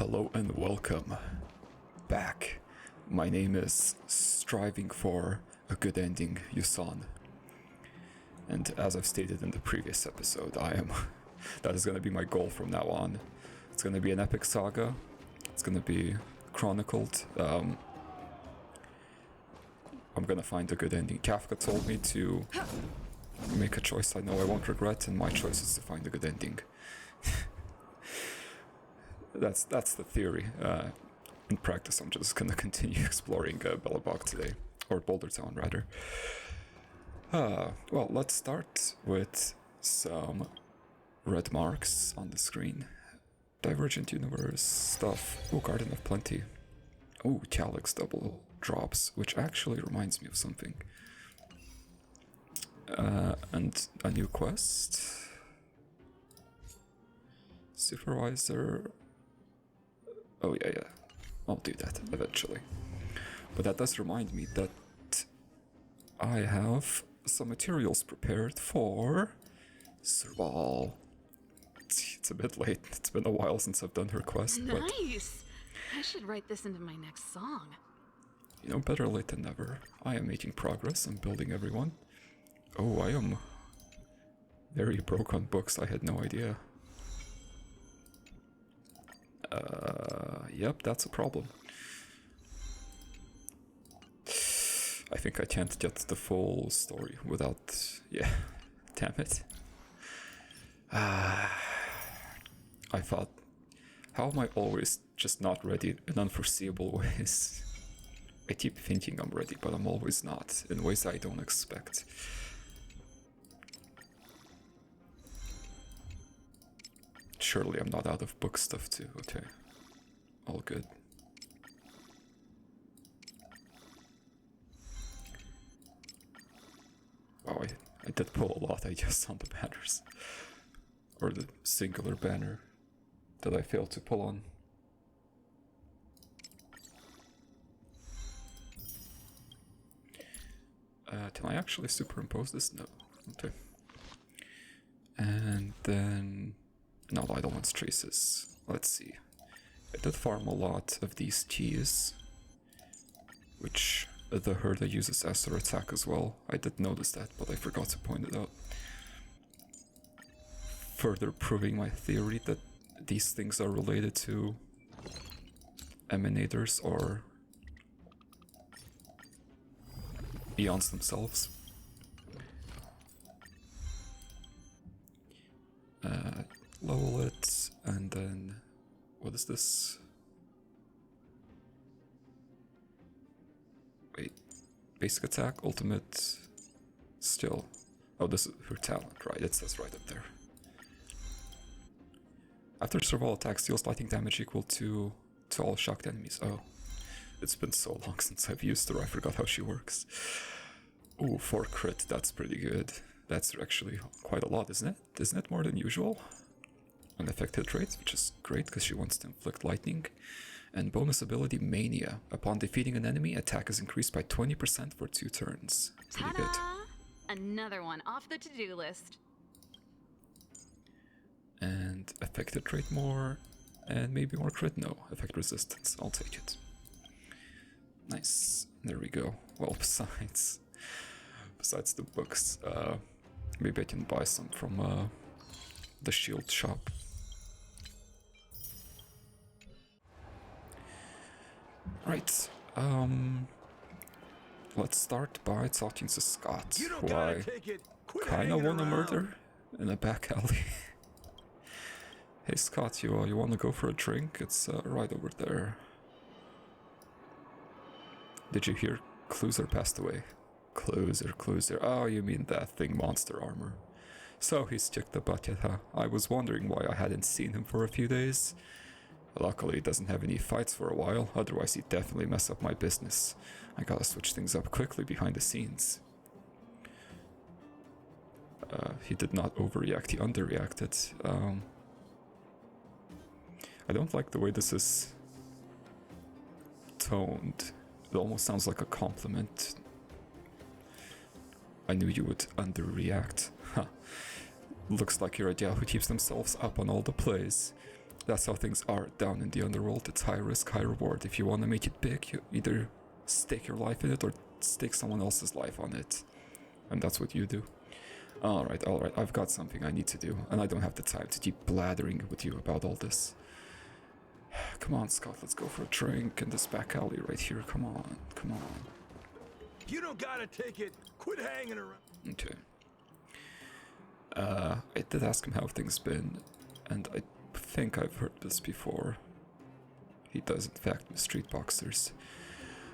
Hello and welcome back. My name is Striving for a Good Ending, Yusan. And as I've stated in the previous episode, that is going to be my goal from now on. It's going to be an epic saga. It's going to be chronicled. I'm going to find a good ending. Kafka told me to make a choice I know I won't regret, and my choice is to find a good ending. That's the theory. In practice, I'm just gonna continue exploring Bellabog today, or Boulder Town rather. Well, let's start with some red marks on the screen. Divergent Universe stuff. Oh, Garden of Plenty. Oh, Calyx double drops, which actually reminds me of something. And a new quest. Supervisor. Oh yeah, I'll do that eventually. But that does remind me that I have some materials prepared for Serval. It's a bit late. It's been a while since I've done her quest. Nice! I should write this into my next song. You know, better late than never. I am making progress. I'm building everyone. Oh, I am very broke on books. I had no idea. Yep, that's a problem. I think I can't get the full story without... Yeah, damn it. I thought, how am I always just not ready in unforeseeable ways? I keep thinking I'm ready, but I'm always not, in ways I don't expect. Surely I'm not out of book stuff too, okay. All good. Wow, I did pull a lot, I guess, on the banners. Or the singular banner that I failed to pull on. Can I actually superimpose this? No. Okay. And then... No, I don't want traces. Let's see. I did farm a lot of these keys, which the Herda uses as their attack as well. I did notice that, but I forgot to point it out. Further proving my theory that these things are related to emanators or eons themselves. Level it, and then what is this? Wait, basic attack, ultimate, still. Oh, this is her talent, right? It says right up there. After survival attacks, deals lightning damage equal to all shocked enemies. Oh, it's been so long since I've used her, I forgot how she works. Ooh, 4 crit, that's pretty good. That's actually quite a lot, isn't it? Isn't it more than usual? Unaffected rates, which is great because she wants to inflict lightning. And bonus ability Mania. Upon defeating an enemy, attack is increased by 20% for 2 turns. Pretty good. Another one off the to-do list. And affected trait more, and maybe more crit. No, effect resistance. I'll take it. Nice. There we go. Well, besides the books, maybe I can buy some from the shield shop. Right. Let's start by talking to Scott, who I kinda wanna murder in a back alley. Hey Scott, you wanna go for a drink? It's right over there. Did you hear Cluser passed away? Cluser. Oh, you mean that thing, monster armor. So he's kicked the bucket, huh? I was wondering why I hadn't seen him for a few days. Luckily, he doesn't have any fights for a while, otherwise he'd definitely mess up my business. I gotta switch things up quickly behind the scenes. He did not overreact, he underreacted. I don't like the way this is toned. It almost sounds like a compliment. I knew you would underreact. Huh. Looks like you're a gal who keeps themselves up on all the plays. That's how things are down in the underworld. It's high risk, high reward. If you want to make it big, you either stake your life in it or stake someone else's life on it. And that's what you do. Alright, I've got something I need to do, and I don't have the time to keep blathering with you about all this. Come on, Scott, let's go for a drink in this back alley right here. Come on, come on. You don't gotta take it. Quit hanging around. Okay. I did ask him how things been, and I think I've heard this before. He does, in fact, with street boxers.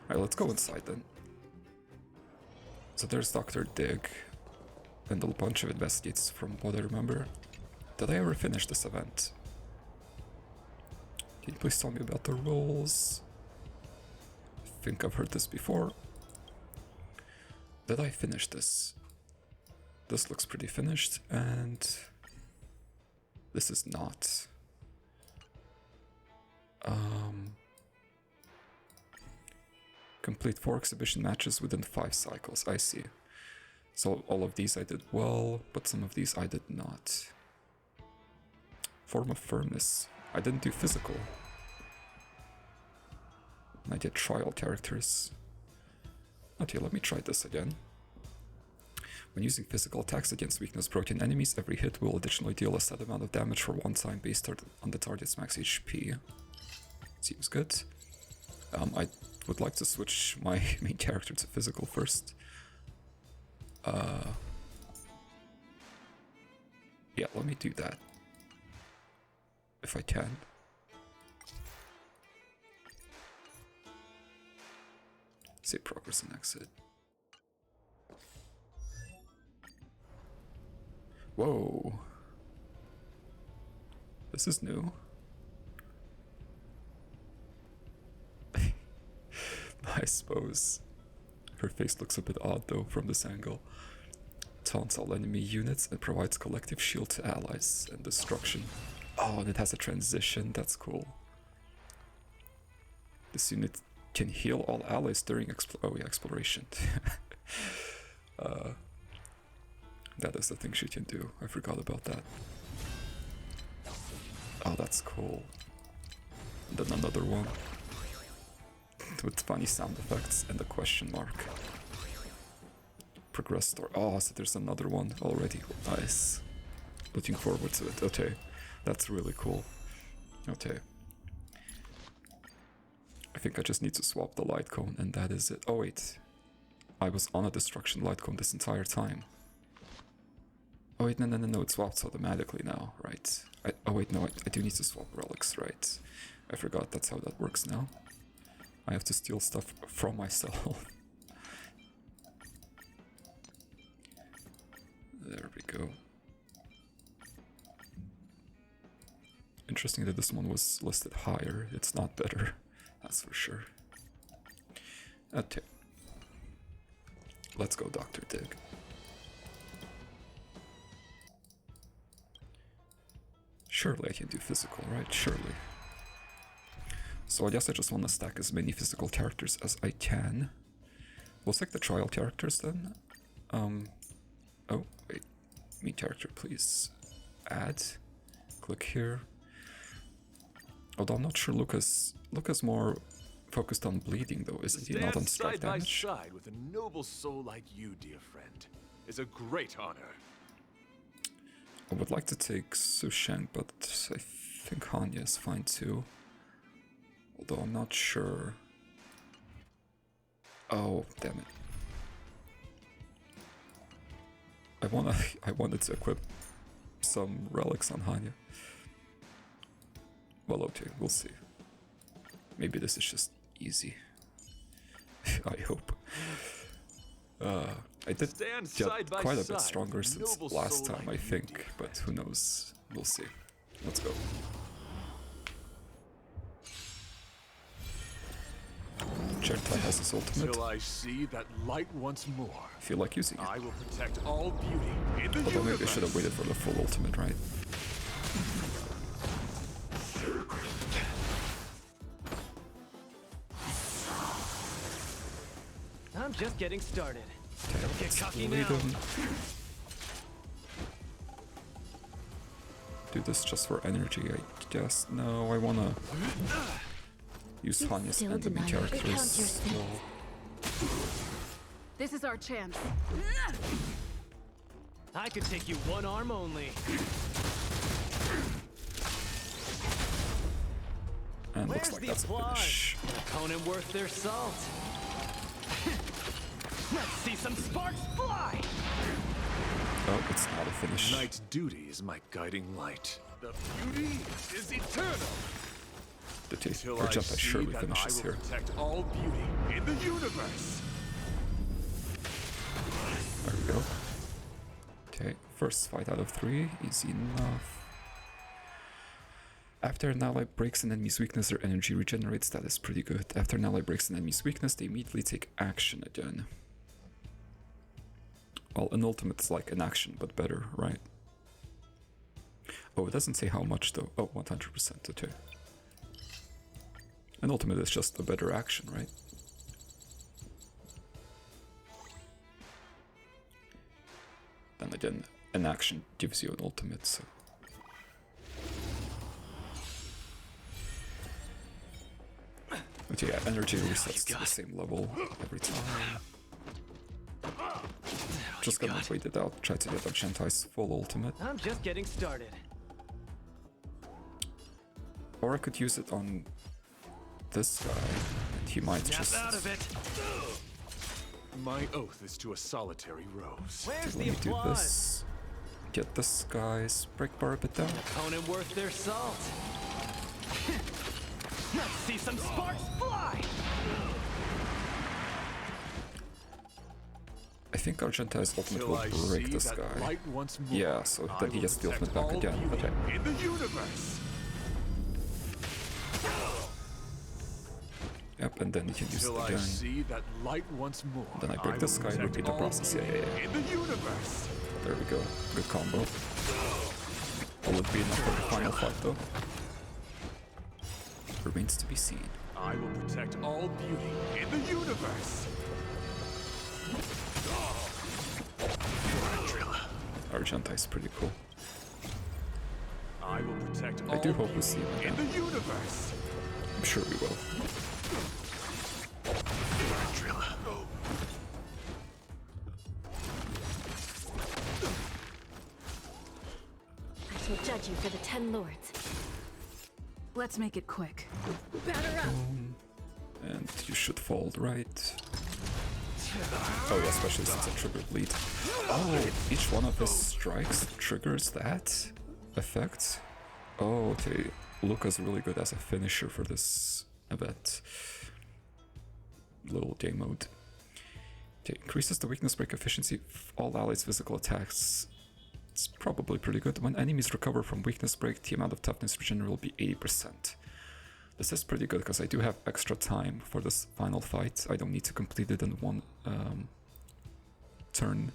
Alright, let's go inside then. So there's Dr. Dig, and a bunch of investigates from what I remember. Did I ever finish this event? Can you please tell me about the rules? I think I've heard this before. Did I finish this? This looks pretty finished, and this is not. Complete 4 exhibition matches within 5 cycles, I see. So all of these I did well, but some of these I did not. Form of firmness. I didn't do physical. And I did trial characters. Okay, let me try this again. When using physical attacks against weakness broken enemies, every hit will additionally deal a set amount of damage for one time based on the target's max HP. Seems good. I would like to switch my main character to physical first. Yeah, let me do that. If I can. Save progress and exit. Whoa. This is new. I suppose. Her face looks a bit odd though from this angle. Taunts all enemy units and provides collective shield to allies and destruction. Oh, and it has a transition, that's cool. This unit can heal all allies during exploration. That is the thing she can do. I forgot about that. Oh, that's cool. And then another one. With funny sound effects and a question mark. Progress store. Oh, so there's another one already. Nice. Looking forward to it. Okay. That's really cool. Okay. I think I just need to swap the light cone and that is it. Oh wait. I was on a destruction light cone this entire time. Oh wait, no, it swaps automatically now, right? Oh wait, no, I do need to swap relics, right? I forgot that's how that works now. I have to steal stuff from myself. There we go. Interesting that this one was listed higher. It's not better, that's for sure. Okay. Let's go, Dr. Dig. Surely I can do physical, right? Surely. So I guess I just want to stack as many physical characters as I can. We'll take the trial characters then. Oh, wait. Main character, please. Add. Click here. Although I'm not sure Luca's more focused on bleeding though, isn't he? Not on strike damage. Side by side with a noble soul like you, dear friend, is a great honor. I would like to take Susheng, but I think Hanya is fine too. Although I'm not sure. Oh, damn it. I wanted to equip some relics on Hanya. Well, okay, we'll see. Maybe this is just easy. I hope. I did get quite a bit stronger since last time, I think, but who knows? We'll see. Let's go. Chertai has his ultimate. Till I see that light once more. I feel like using it. I will protect all beauty in the Although maybe I universe. should have waited for the full ultimate, right? I'm just getting started. Okay, Don't get let's cocky lead now. him. do this just for energy, I guess. No, I wanna use Hanya's still enemy deny your characters. counters. No. This is our chance. I could take you one arm only. And Where's looks like the that's a applause? finish. An opponent worth their salt. Let's see some sparks fly! Oh, it's not a finish. Knight's duty is my guiding light. The beauty is eternal. The Till I Argenta see surely that finishes I will here. protect all beauty in the universe. There we go. Okay, first fight out of 3, easy enough. After an ally breaks an enemy's weakness, their energy regenerates. That is pretty good. After an ally breaks an enemy's weakness, they immediately take action again. Well, an ultimate is like an action, but better, right? Oh, it doesn't say how much though. Oh, 100%, okay. An ultimate is just a better action, right? Then again, an action gives you an ultimate, so... But yeah, energy resets to the same level every time. Just gonna wait it out, try to get Argentai's full ultimate. I'm just getting started. Or I could use it on this guy, and he might just... Snap out of it! My oath is to a solitary rose. Where's Let the me do applause? this. Get this guy's break bar a bit down. Opponent worth their salt. Let's see some sparks fly! I think Argentai's ultimate Till will I break see this that guy. light once more, Yeah, so I then he will gets the protect ultimate back all again. beauty Okay. in the universe. Yep, and then he can use it Till I again. see that light once more. Then I break this will guy and protect repeat the all process. Yeah, beauty yeah, yeah. In the universe. There we go. Good combo. Will it be enough for the final fight though? Remains to be seen. I will protect all beauty in the universe. Argentai's pretty cool. I will protect I all do hope we beauty see him in again. the universe. I'm sure we will. I shall judge you for the 10 lords. Let's make it quick. Batter up! And you should fold, right? Oh yeah, especially since I triggered lead. Oh, each one of his strikes triggers that effect? Oh, okay. Luca's really good as a finisher for this event. Little game mode. Okay, increases the weakness break efficiency of all allies' physical attacks. It's probably pretty good. When enemies recover from weakness break, the amount of toughness regenerate will be 80%. This is pretty good because I do have extra time for this final fight. I don't need to complete it in one turn.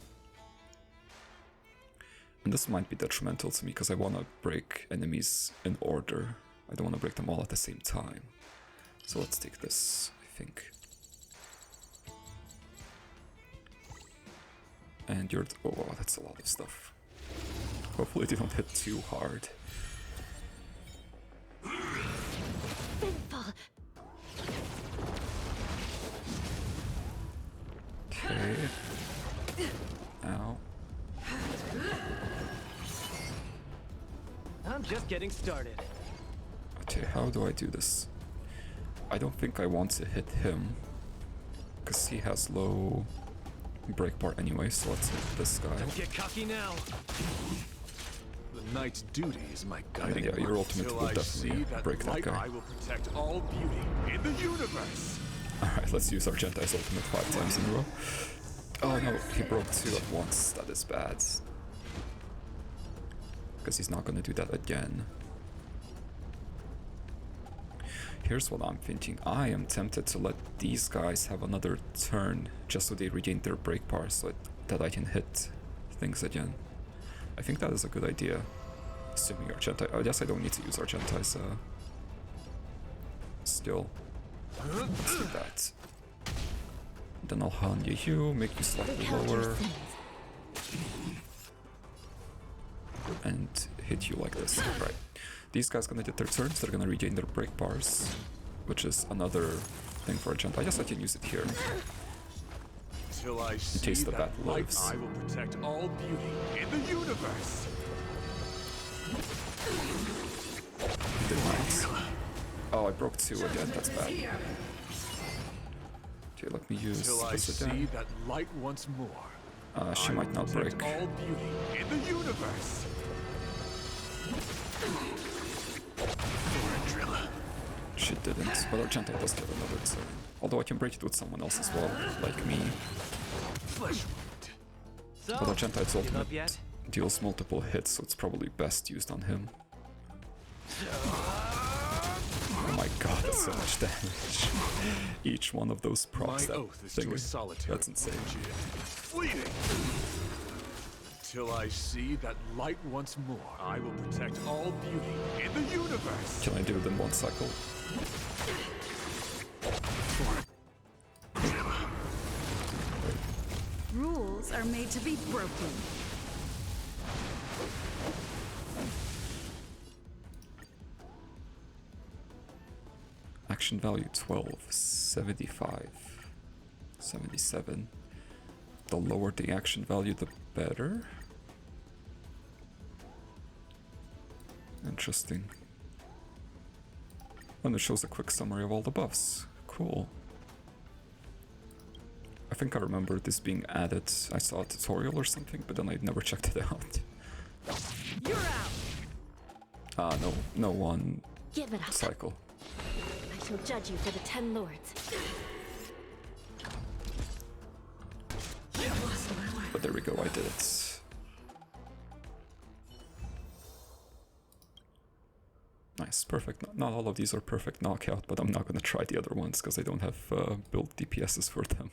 And this might be detrimental to me because I want to break enemies in order. I don't want to break them all at the same time. So let's take this, I think. And you're... Oh, wow, that's a lot of stuff. Hopefully they don't hit too hard. Sinful. Okay. Ow. I'm just getting started. Okay, how do I do this? I don't think I want to hit him, because he has low break bar anyway, so let's hit this guy. Don't get cocky now. The knight's duty is my guiding yeah, your light. ultimate Till will I definitely see that break that light, guy. I will protect all beauty in the universe. Alright, let's use Argentai's ultimate 5 times in a row. Oh no, he broke 2 at once. That is bad. Because he's not gonna do that again. Here's what I'm thinking. I am tempted to let these guys have another turn just so they regain their break bar so that I can hit things again. I think that is a good idea. Assuming Argentai... I guess I don't need to use Argentai's skill. Let's do that. Then I'll Hanya you, make you slightly Count your lower, sins. and hit you like this. Right. These guys gonna get their turns, they're gonna regain their break bars, which is another thing for a jump. I guess I can use it here. Till I see case the that bat light, lives. I will protect all beauty in the universe. Did not. Oh, I broke 2 again, that's bad. Okay, let me use Till I this see again. that light once more. She I might will not protect break. all beauty in the universe. She didn't, but Argento does get another turn. Although I can break it with someone else as well, like me. Flesh wound. So, But Argentite's give ultimate up yet? deals multiple hits, so it's probably best used on him. Oh my god, that's so much damage. Each one of those procs, My that oath is thing, to a solitary. that's insane. Fleeting. Till I see that light once more, I will protect all beauty in the universe. Can I do it in 1 cycle? Rules are made to be broken. Action value 12, 75, 77. The lower the action value, the better. Interesting. And it shows a quick summary of all the buffs. Cool. I think I remember this being added. I saw a tutorial or something, but then I never checked it out. You're out. No 1 Give it up. cycle. I shall judge you for the 10 lords. But there we go, I did it. Nice, perfect. Not all of these are perfect knockout, but I'm not gonna try the other ones because I don't have built DPSs for them.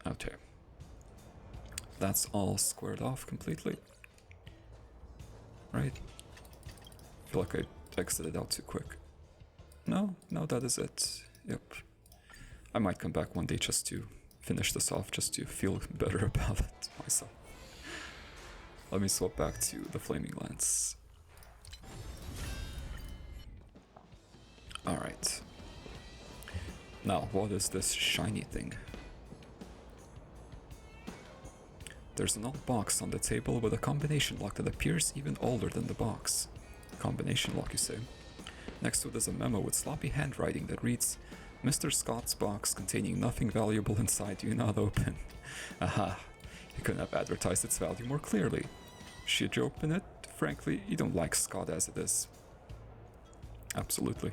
Okay. That's all squared off completely. Right? I feel like I exited out too quick. No, that is it. Yep. I might come back one day just to finish this off, just to feel better about it myself. Let me swap back to the Flaming Lance. Alright. Now, what is this shiny thing? There's an old box on the table with a combination lock that appears even older than the box. Combination lock, you say? Next to it is a memo with sloppy handwriting that reads, Mr. Scott's box containing nothing valuable inside do not open. Aha, he couldn't have advertised its value more clearly. Should you open it? Frankly, you don't like Scott as it is. Absolutely.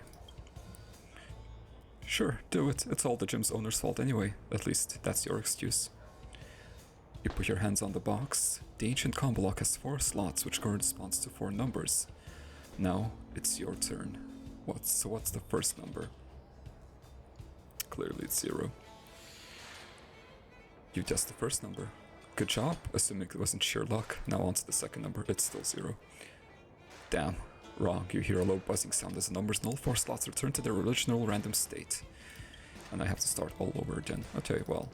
Sure, do it. It's all the gym's owner's fault anyway. At least, that's your excuse. You put your hands on the box. The ancient combo lock has 4 slots which corresponds to 4 numbers. Now, it's your turn. What's the first number? Clearly it's 0. You guessed the first number. Good job, assuming it wasn't sheer luck. Now on to the second number, it's still 0. Damn, wrong. You hear a low buzzing sound as the numbers in all 4 slots return to their original random state. And I have to start all over again. Okay, well,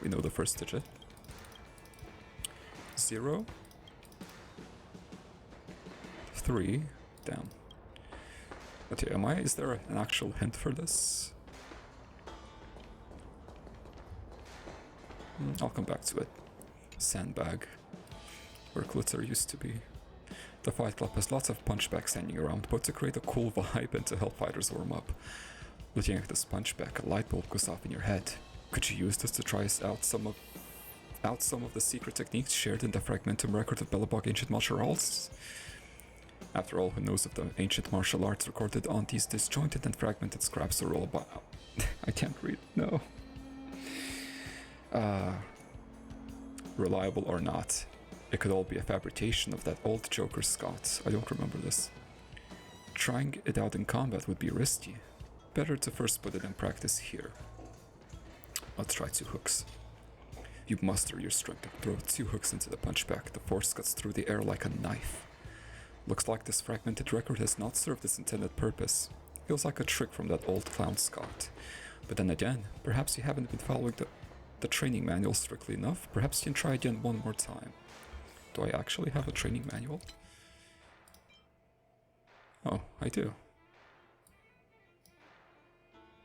we know the first digit. 0, 3, damn. Okay, is there an actual hint for this? I'll come back to it. Sandbag, where glitter used to be. The Fight Club has lots of punchbacks hanging around, but to create a cool vibe and to help fighters warm up. Looking at this punchback, a light bulb goes off in your head. Could you use this to try out some of the secret techniques shared in the Fragmentum record of Belobog Ancient Martial Arts? After all, who knows if the ancient martial arts recorded on these disjointed and fragmented scraps are all about... I can't read, no. Reliable or not, it could all be a fabrication of that old Joker Scott. I don't remember this. Trying it out in combat would be risky. Better to first put it in practice here. Let's try 2 hooks. You muster your strength to throw 2 hooks into the punchback. The force cuts through the air like a knife. Looks like this fragmented record has not served its intended purpose. Feels like a trick from that old clown Scott. But then again, perhaps you haven't been following the... the training manual strictly enough. Perhaps you can try again one more time. Do I actually have a training manual? Oh, I do.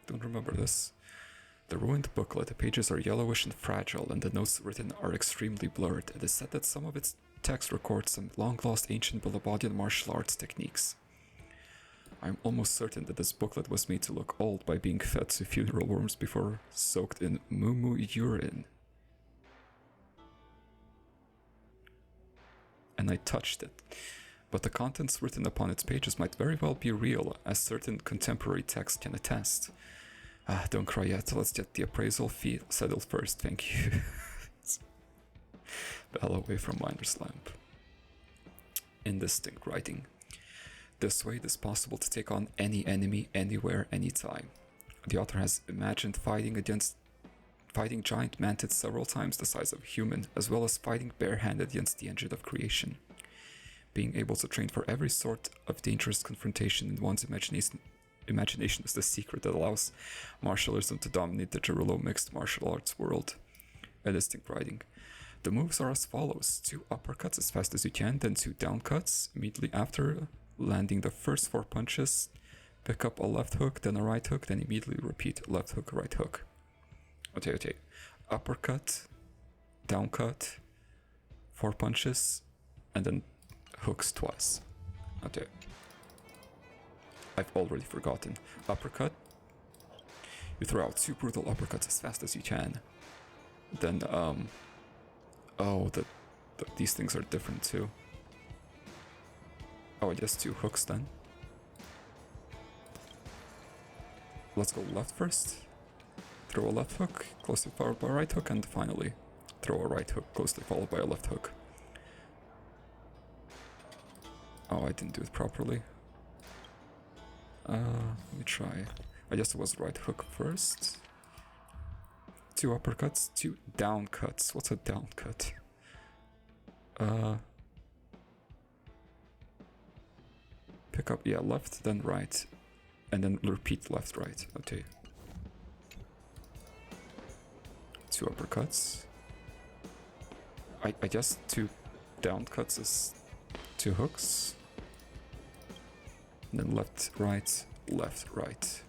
Don't remember this. The ruined booklet, the pages are yellowish and fragile, and the notes written are extremely blurred. It is said that some of its text records some long-lost ancient Bolabodian martial arts techniques. I'm almost certain that this booklet was made to look old by being fed to funeral worms before soaked in moo urine. And I touched it. But the contents written upon its pages might very well be real, as certain contemporary texts can attest. Ah, don't cry yet. Let's get the appraisal fee settled first, thank you. The hell away from Miner's Lamp. Indistinct writing. This way it is possible to take on any enemy, anywhere, anytime. The author has imagined fighting giant mantids several times the size of a human, as well as fighting barehanded against the engine of creation. Being able to train for every sort of dangerous confrontation in one's imagination is the secret that allows martialism to dominate the Gerudo mixed martial arts world. Distinct writing. The moves are as follows: 2 uppercuts as fast as you can, then 2 downcuts. Immediately after landing the first 4 punches, pick up a left hook, then a right hook, then immediately repeat left hook, right hook. Okay. Uppercut, downcut, 4 punches, and then hooks twice. Okay. I've already forgotten. Uppercut. You throw out 2 brutal uppercuts as fast as you can. Then, oh, these things are different too. Oh, I guess 2 hooks then. Let's go left first. Throw a left hook, closely followed by a right hook, and finally throw a right hook, closely followed by a left hook. Oh, I didn't do it properly. Let me try. I guess it was right hook first. 2 uppercuts, 2 down cuts. What's a down cut? Pick up, yeah, left, then right. And then repeat left, right. Okay. 2 uppercuts. I guess 2 down cuts is 2 hooks. And then left, right, left, right.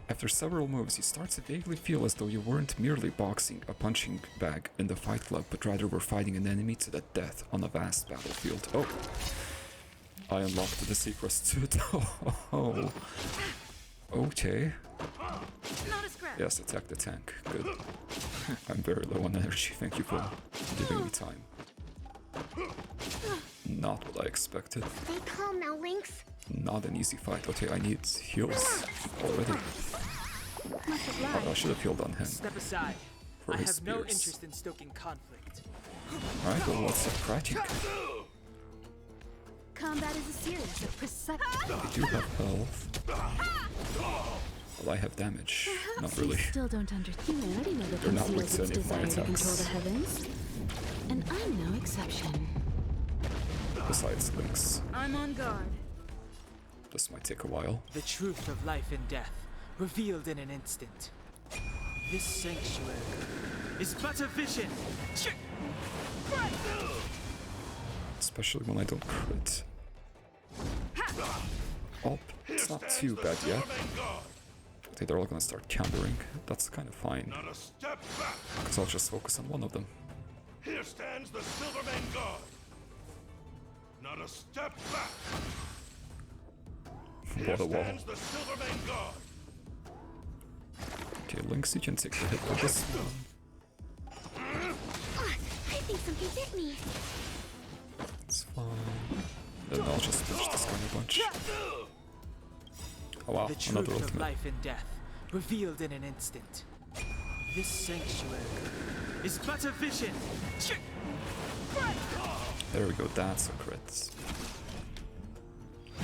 After several moves, you start to vaguely feel as though you weren't merely boxing a punching bag in the fight club, but rather were fighting an enemy to the death on a vast battlefield. Oh! I unlocked the secrets to it. Oh. Okay. Yes, attack the tank. Good. I'm very low on energy. Thank you for giving me time. Not what I expected. Stay calm now, Lynx. Not an easy fight. Okay, I need heals already. Oh, I should have healed on him. Step aside. For I his have no spears. interest in stoking conflict. Alright, well, what's the cracking? Combat is a series of precise. I do have health. Well, I have damage. Not really. Still don't understand. Humanity never They're not weak conceals to its any of my desire to control attacks. the heavens. And I'm no exception. Besides Lynx. I'm on guard. This might take a while. The truth of life and death, revealed in an instant. This sanctuary is but a vision. Especially when I don't crit. Oh, it's not too bad yet. Okay, they're all gonna start countering. That's kind of fine. Not a step back. Because I'll just focus on one of them. Here stands the Silverman God. Not a step back. Here What a wall. stands the Silverman God. Okay, Lynx, you can take the hit with this one. I think something bit me. It's fine. Then I'll just push this guy a bunch. Oh wow, The truth another of ultimate. life and death, revealed in an instant. This sanctuary is but a vision. There we go, that's a crit.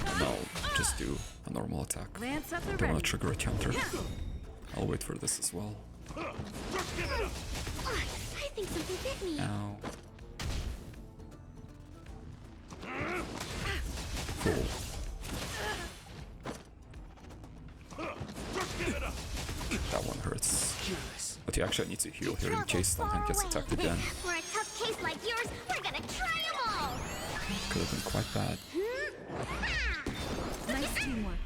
And I'll just do a normal attack. Lance up the Don't want ready. to trigger a counter. I'll wait for this as well. I think something bit me. Ow. Cool. That one hurts. Curious. But you actually need to heal here in case Stonehenge gets attacked again. For a tough case like yours, we're gonna try 'em all! Could have been quite bad. Nice teamwork.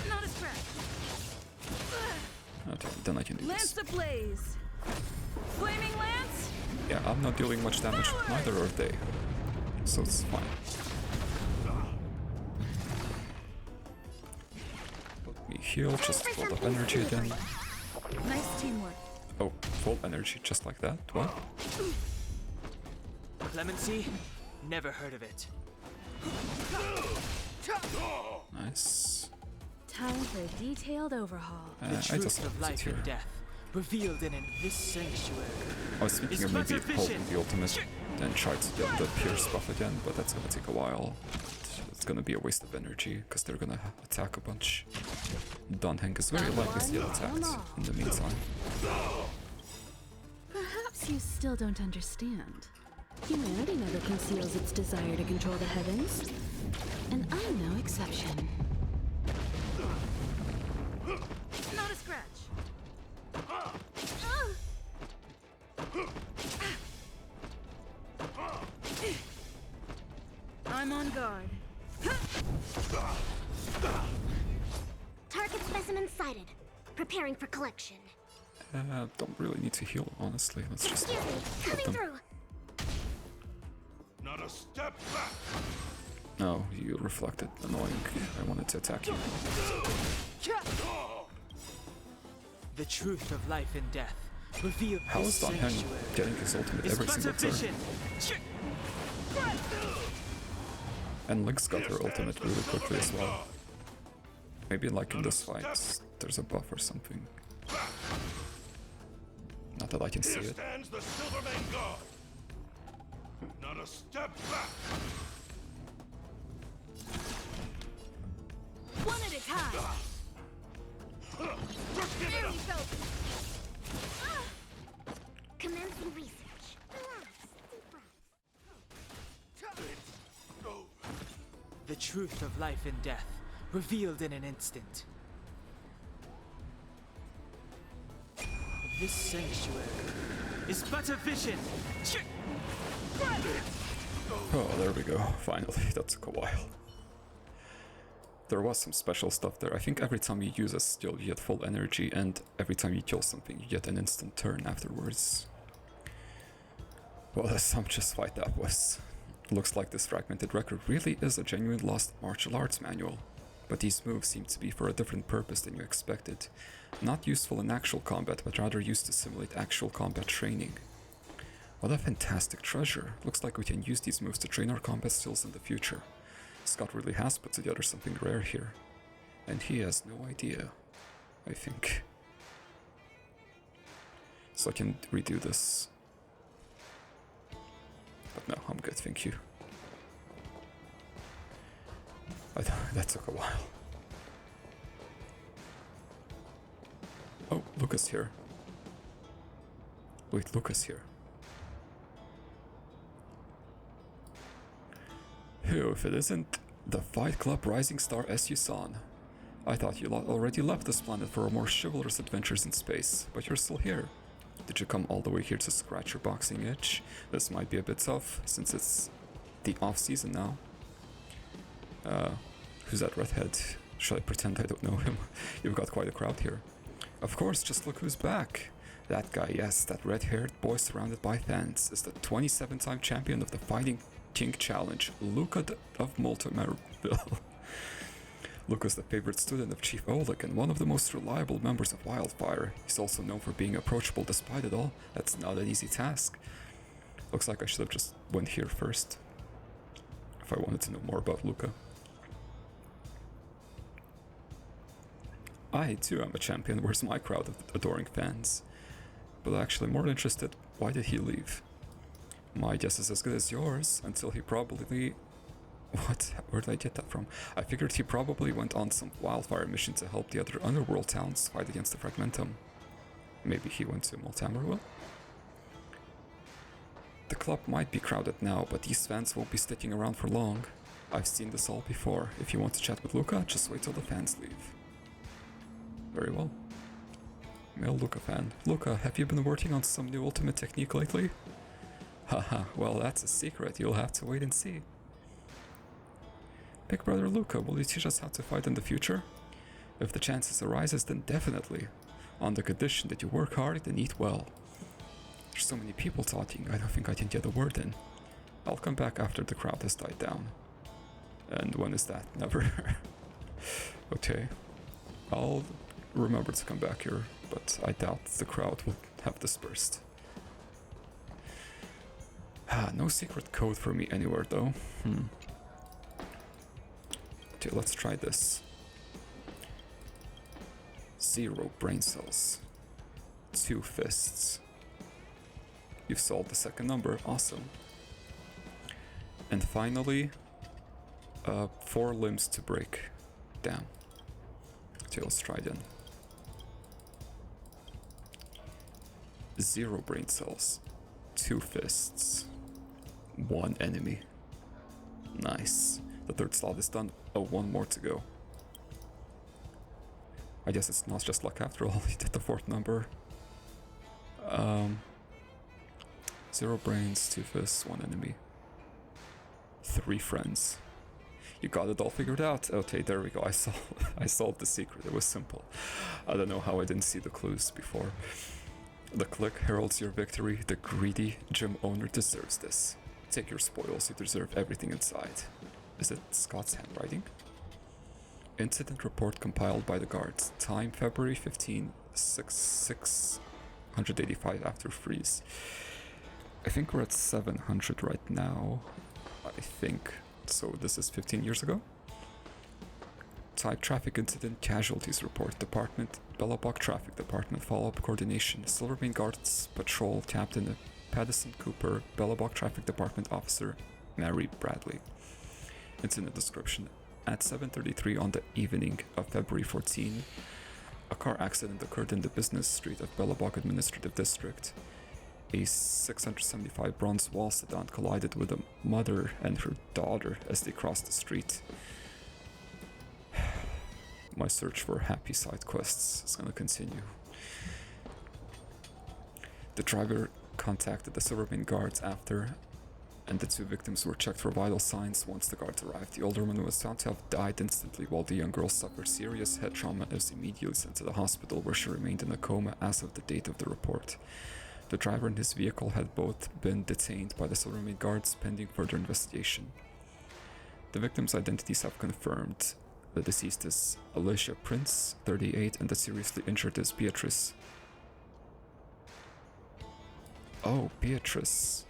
Not a scratch. Okay, then I can do Lance this. ablaze. Flaming lance. Yeah, I'm not dealing much damage, neither are they. So it's fine. Let me heal, just full of energy again. Nice teamwork. Oh, full energy, just like that? What? Clemency? Never heard of it. Nice. Time for a detailed overhaul. I The just truth left of it life here. and death, revealed in this sanctuary. I was thinking of maybe holding the ultimate and try to get the pierce buff again, but that's gonna take a while. It's gonna be a waste of energy, because they're gonna attack a bunch. Dunheng is very likely to get attacked in the meantime. Perhaps you still don't understand. Humanity never conceals its desire to control the heavens. And I'm no exception. Not a scratch. I'm on guard. Target specimen sighted. Preparing for collection. Don't really need to heal, honestly. Let's just Excuse me, hit coming them. through. Not a step back. No, you reflected. Annoying. I wanted to attack you. The truth of life and death, revealed How in is this Dunheng sanctuary. getting his ultimate It's every but a single turn? vision. And Link's got her ultimate really quickly as well. Maybe like in this fight, there's a buff or something. Not that I can see Here it. stands the Silverman God. Not a step back. One at a time. Very focused. Commencing research. Relax. Deep breaths. The truth of life and death, revealed in an instant. This sanctuary is but a vision. Oh, there we go. Finally, that took a while. There was some special stuff there. I think every time you use a skill, you get full energy, and every time you kill something, you get an instant turn afterwards. What a sumptuous fight that was. Looks like this fragmented record really is a genuine lost martial arts manual. But these moves seem to be for a different purpose than you expected. Not useful in actual combat, but rather used to simulate actual combat training. What a fantastic treasure. Looks like we can use these moves to train our combat skills in the future. Scott really has put together something rare here. And he has no idea, I think. So I can redo this. But no, I'm good, thank you. That took a while. Oh, Lucas here. Wait, Lucas here. Phew, if it isn't the Fight Club Rising Star S-U-san. I thought you already left this planet for more chivalrous adventures in space, but you're still here. Did you come all the way here to scratch your boxing itch? This might be a bit tough, since it's the off-season now. Who's that redhead? Should I pretend I don't know him? You've got quite a crowd here. Of course, just look who's back. That guy, yes, that red-haired boy surrounded by fans, is the 27-time champion of the Fighting King Challenge, Luca of Multimerville. Luca's the favorite student of Chief Oleg and one of the most reliable members of Wildfire. He's also known for being approachable despite it all. That's not an easy task. Looks like I should have just went here first, if I wanted to know more about Luca. I too am a champion. Where's my crowd of adoring fans? But actually more interested, why did he leave? My guess is as good as yours, until he probably... What? Where did I get that from? I figured he probably went on some Wildfire mission to help the other underworld towns fight against the Fragmentum. Maybe he went to Multamerville? The club might be crowded now, but these fans won't be sticking around for long. I've seen this all before. If you want to chat with Luca, just wait till the fans leave. Very well. Male Luca fan. Luca, have you been working on some new ultimate technique lately? Haha, well that's a secret, you'll have to wait and see. Big brother Luca, will you teach us how to fight in the future? If the chances arises, then definitely. On the condition that you work hard and eat well. There's so many people talking, I don't think I can get a word in. I'll come back after the crowd has died down. And when is that? Never. Okay. I'll remember to come back here, but I doubt the crowd will have dispersed. No secret code for me anywhere though. Okay, let's try this. 0 brain cells. 2 fists. You've solved the second number, awesome. And finally, 4 limbs to break. Damn. Okay, let's try again. 0 brain cells. 2 fists. 1 enemy. Nice. The third slot is done. Oh, 1 more to go. I guess it's not just luck after all. He did the 4th number. 0 brains, 2 fists, 1 enemy. 3 friends. You got it all figured out. Okay, there we go. I solved the secret. It was simple. I don't know how I didn't see the clues before. The click heralds your victory. The greedy gym owner deserves this. Take your spoils. You deserve everything inside. Is it Scott's handwriting? Incident report compiled by the guards. Time February 15, 685 after freeze. I think we're at 700 right now. I think. So this is 15 years ago. Type traffic incident casualties report. Department Bellabog Traffic Department follow-up coordination. Silvermane Guards Patrol Captain Paddison Cooper. Bellabog Traffic Department Officer Mary Bradley. Incident description. At 7:33 on the evening of February 14, a car accident occurred in the business street of Bellabog Administrative District. A 675 bronze wall sedan collided with a mother and her daughter as they crossed the street. My search for happy side quests is gonna continue. The driver contacted the Silvermane guards after, and the 2 victims were checked for vital signs once the guards arrived. The older woman was thought to have died instantly, while the young girl suffered serious head trauma and was immediately sent to the hospital, where she remained in a coma as of the date of the report. The driver and his vehicle had both been detained by the Silvermane guards pending further investigation. The victims' identities have confirmed. The deceased is Alicia Prince, 38, and the seriously injured is Beatrice. Oh, Beatrice.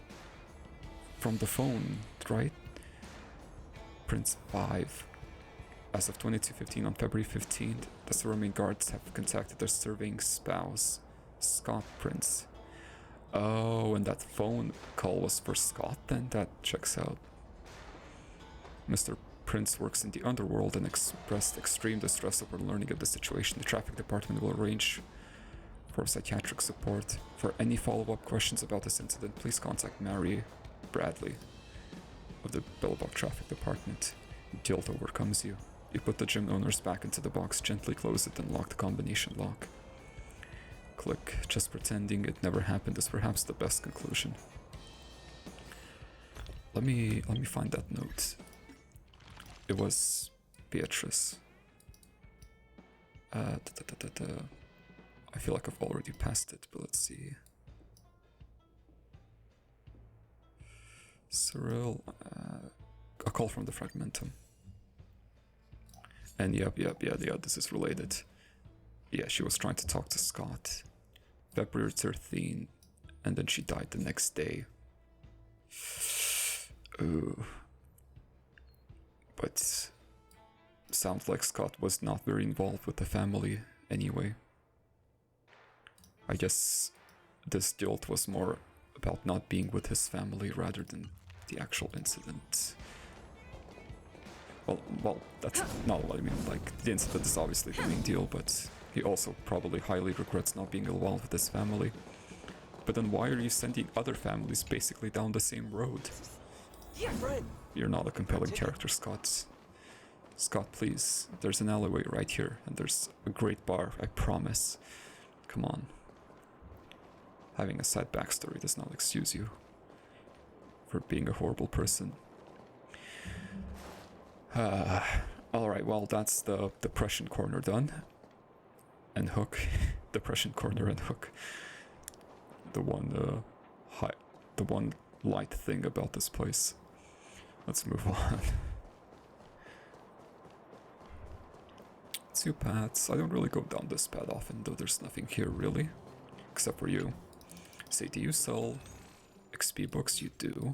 From the phone, right? Prince 5. As of 22:15 on February 15th, the Silvermane guards have contacted their surveying spouse, Scott Prince. Oh, and that phone call was for Scott then? That checks out. Mr. Prince works in the underworld and expressed extreme distress over learning of the situation. The traffic department will arrange for psychiatric support. For any follow-up questions about this incident, please contact Mary Bradley of the Bellabog Traffic Department. Guilt overcomes you. You put the gym owners back into the box, gently close it, and lock the combination lock. Click. Just pretending it never happened is perhaps the best conclusion. Let me find that note. It was Beatrice. I feel like I've already passed it, but let's see. Cyril, a call from the Fragmentum. And yeah, this is related. Yeah, she was trying to talk to Scott. February 13, and then she died the next day. Ooh. But sounds like Scott was not very involved with the family anyway. I guess this guilt was more about not being with his family rather than the actual incident. Well, that's not what I mean. Like, the incident is obviously the main deal, but he also probably highly regrets not being involved with his family. But then why are you sending other families basically down the same road? You're not a compelling character, Scott. Scott, please. There's an alleyway right here, and there's a great bar, I promise. Come on. Having a sad backstory does not excuse you for being a horrible person. Alright, well, that's the depression corner done. And Hook. Depression corner and Hook. The one light thing about this place. Let's move on. 2 paths. I don't really go down this path often, though there's nothing here really. Except for you. Say, do you sell XP books? You do.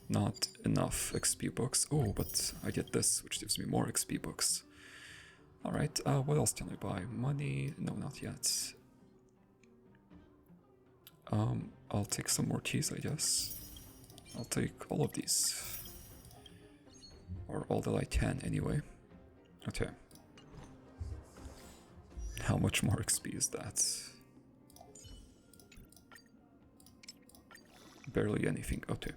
Not enough XP books. Oh, but I get this, which gives me more XP books. Alright, what else can I buy? Money? No, not yet. I'll take some more keys, I guess. I'll take all of these. Or all that I can, anyway. Okay. How much more XP is that? Barely anything. Okay.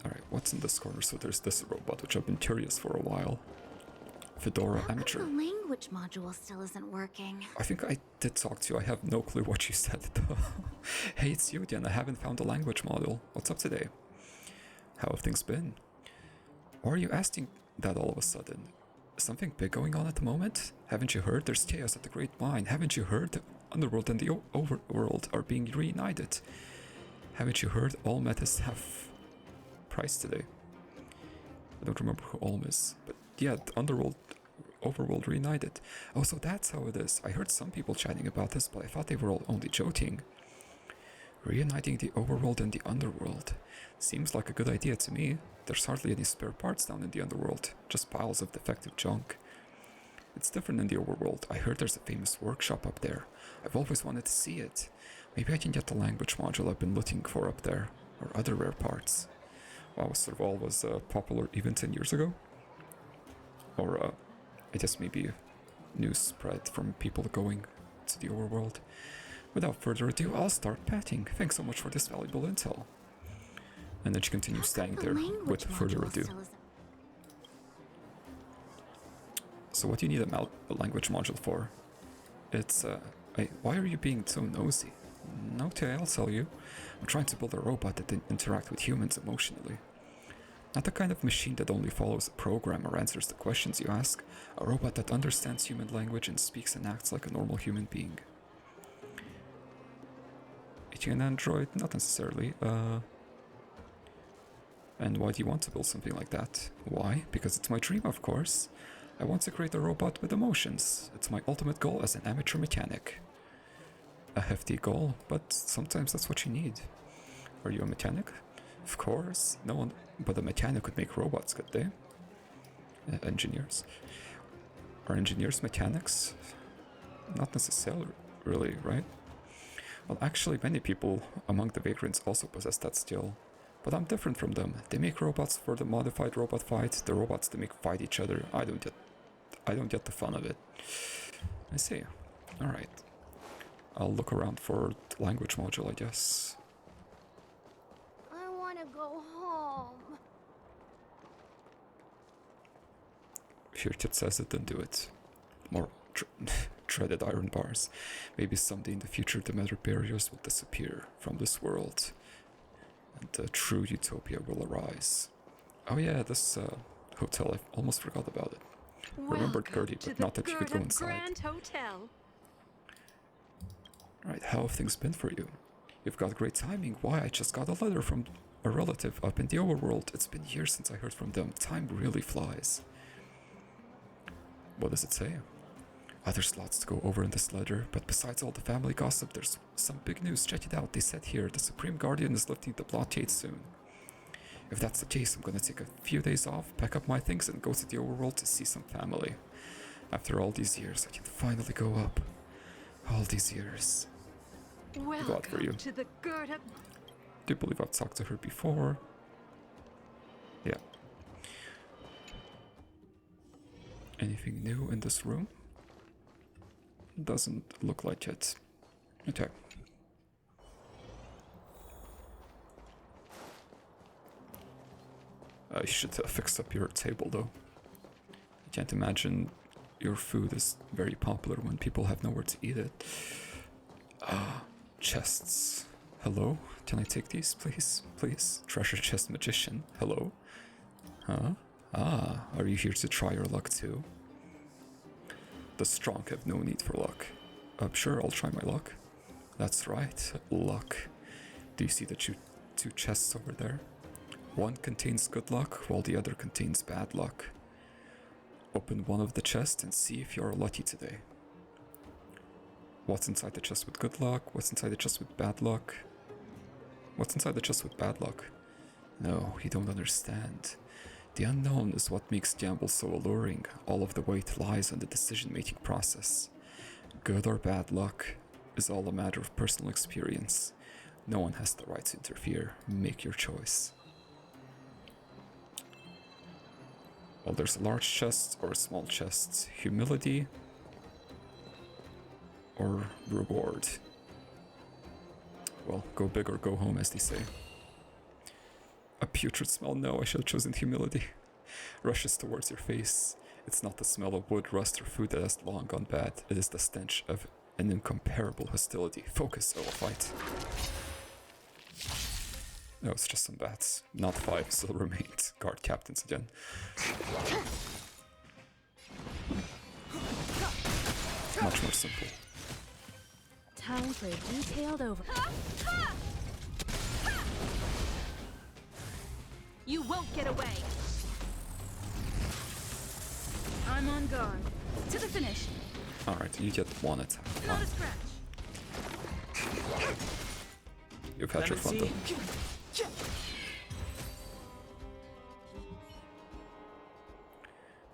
Alright, what's in this corner? So there's this robot, which I've been curious for a while. Fedora Amateur. The language module still isn't working. I think I did talk to you. I have no clue what you said though. Hey, it's you again. I haven't found the language module. What's up today? How have things been? Why are you asking that all of a sudden? Something big going on at the moment? Haven't you heard? There's chaos at the Great Mine. Haven't you heard? The Underworld and the Overworld are being reunited. Haven't you heard? Olm has have price today. I don't remember who Olm is, but yeah, the Overworld reunited. Oh, so that's how it is. I heard some people chatting about this, but I thought they were all only joking. Reuniting the Overworld and the Underworld. Seems like a good idea to me. There's hardly any spare parts down in the Underworld, just piles of defective junk. It's different in the Overworld. I heard there's a famous workshop up there. I've always wanted to see it. Maybe I can get the language module I've been looking for up there, or other rare parts. Wow, Serval was popular even 10 years ago? Or, I guess maybe news spread from people going to the Overworld. Without further ado, I'll start patting. Thanks so much for this valuable intel. And then she continues standing there with further ado. So what do you need a language module for? It's, why are you being so nosy? Okay, I'll tell you. I'm trying to build a robot that can interact with humans emotionally. Not the kind of machine that only follows a program or answers the questions you ask. A robot that understands human language and speaks and acts like a normal human being. Is an android? Not necessarily. And why do you want to build something like that? Why? Because it's my dream, of course. I want to create a robot with emotions. It's my ultimate goal as an amateur mechanic. A hefty goal, but sometimes that's what you need. Are you a mechanic? Of course. No one but a mechanic could make robots, could they? Engineers. Are engineers mechanics? Not necessarily, really, right? Well, actually, many people among the vagrants also possess that skill. But I'm different from them. They make robots for the modified robot fight, the robots they make fight each other. I don't get the fun of it. I see. Alright. I'll look around for the language module, I guess. I want to go home. If your kid says it, then do it. More dreaded iron bars. Maybe someday in the future the matter barriers will disappear from this world. And the true utopia will arise. Oh yeah, this hotel, I almost forgot about it. Remembered Gertie, but not that you could go inside. Grand Hotel. Right, how have things been for you? You've got great timing. Why, I just got a letter from a relative up in the overworld. It's been years since I heard from them. Time really flies. What does it say? There's lots to go over in this letter, but besides all the family gossip, there's some big news. Check it out. They said here, the Supreme Guardian is lifting the blockade soon. If that's the case, I'm gonna take a few days off, pack up my things, and go to the overworld to see some family. After all these years, I can finally go up. All these years. Glad for you. To the Gerda. Do you believe I've talked to her before? Yeah. Anything new in this room? Doesn't look like it. Okay. I should fix up your table though. Can't imagine your food is very popular when people have nowhere to eat it. Chests. Hello? Can I take these, please? Please. Treasure chest magician. Hello? Huh? Ah, are you here to try your luck too? The strong have no need for luck. Sure, I'll try my luck. That's right, luck. Do you see the two chests over there? One contains good luck, while the other contains bad luck. Open one of the chests and see if you're lucky today. What's inside the chest with good luck? What's inside the chest with bad luck? What's inside the chest with bad luck? No, you don't understand. The unknown is what makes gamble so alluring. All of the weight lies on the decision-making process. Good or bad luck is all a matter of personal experience. No one has the right to interfere. Make your choice. Well, there's a large chest or a small chest. Humility or reward. Well, go big or go home, as they say. A putrid smell? No, I should have chosen humility. Rushes towards your face. It's not the smell of wood, rust, or food that has long gone bad. It is the stench of an incomparable hostility. Focus, I will fight. No, it's just some bats. Not 5 still remained. Guard captains again. Much more simple. Time for a detailed over. You won't get away! I'm on guard. To the finish. Alright, you get one attack. Not a scratch. You've had your fun though.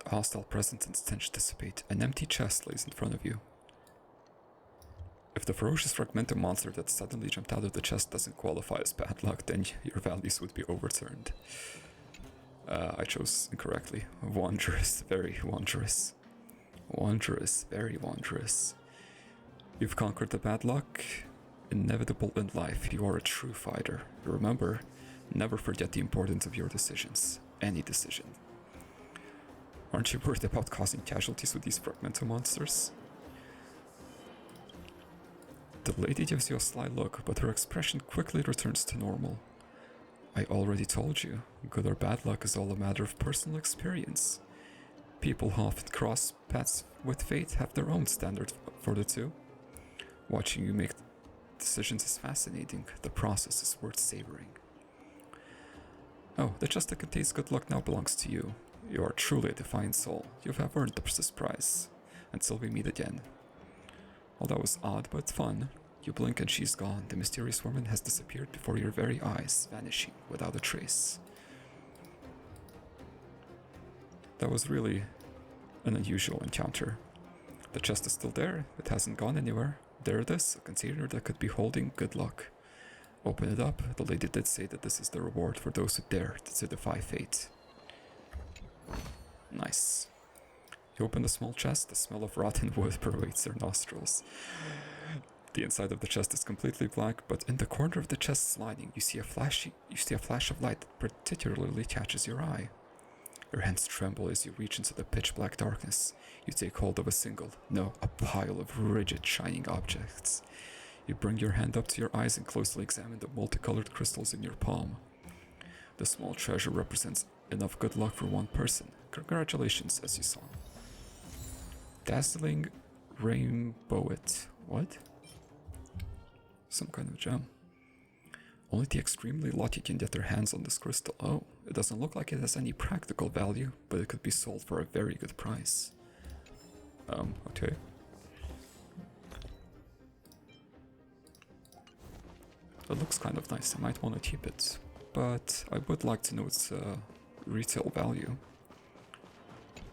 The hostile presence and stench dissipate. An empty chest lays in front of you. If the ferocious fragmental monster that suddenly jumped out of the chest doesn't qualify as bad luck, then your values would be overturned. I chose incorrectly. Wondrous, very wondrous. Wondrous, very wondrous. You've conquered the bad luck. Inevitable in life, you are a true fighter. Remember, never forget the importance of your decisions. Any decision. Aren't you worried about causing casualties with these fragmental monsters? The lady gives you a sly look, but her expression quickly returns to normal. I already told you, good or bad luck is all a matter of personal experience. People who often cross paths with fate have their own standard for the two. Watching you make decisions is fascinating. The process is worth savoring. Oh, the chest that contains good luck now belongs to you. You are truly a defiant soul. You have earned this prize. Until we meet again. Well, that was odd, but fun. You blink and she's gone. The mysterious woman has disappeared before your very eyes, vanishing without a trace. That was really an unusual encounter. The chest is still there. It hasn't gone anywhere. There it is, a container that could be holding good luck. Open it up. The lady did say that this is the reward for those who dare to defy fate. Nice. You open the small chest, the smell of rotten wood pervades your nostrils. The inside of the chest is completely black, but in the corner of the chest's lining you see a flash of light that particularly catches your eye. Your hands tremble as you reach into the pitch black darkness. You take hold of a pile of rigid, shining objects. You bring your hand up to your eyes and closely examine the multicolored crystals in your palm. The small treasure represents enough good luck for one person. Congratulations, as you saw. Dazzling rainbowet. What? Some kind of gem. Only the extremely lucky can get their hands on this crystal. Oh, it doesn't look like it has any practical value, but it could be sold for a very good price. Okay. It looks kind of nice. I might want to keep it, but I would like to know its retail value.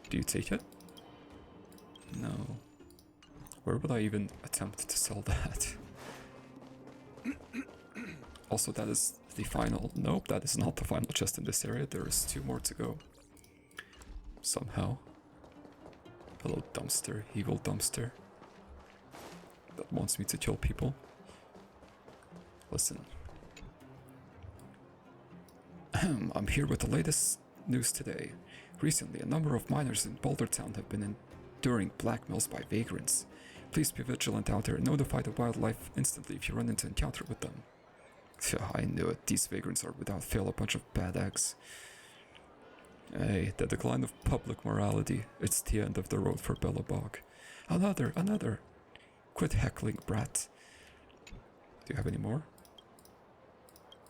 Do you take it? No. Where would I even attempt to sell that? Also, that is the final... Nope, that is not the final chest in this area. There is 2 more to go. Somehow. Hello, dumpster. Evil dumpster. That wants me to kill people. Listen. I'm here with the latest news today. Recently, a number of miners in Boulder Town have been enduring blackmails by vagrants. Please be vigilant out there and notify the wildlife instantly if you run into encounter with them. I knew it. These vagrants are without fail a bunch of bad eggs. Hey, the decline of public morality. It's the end of the road for Bellabog. Another. Quit heckling, brat. Do you have any more?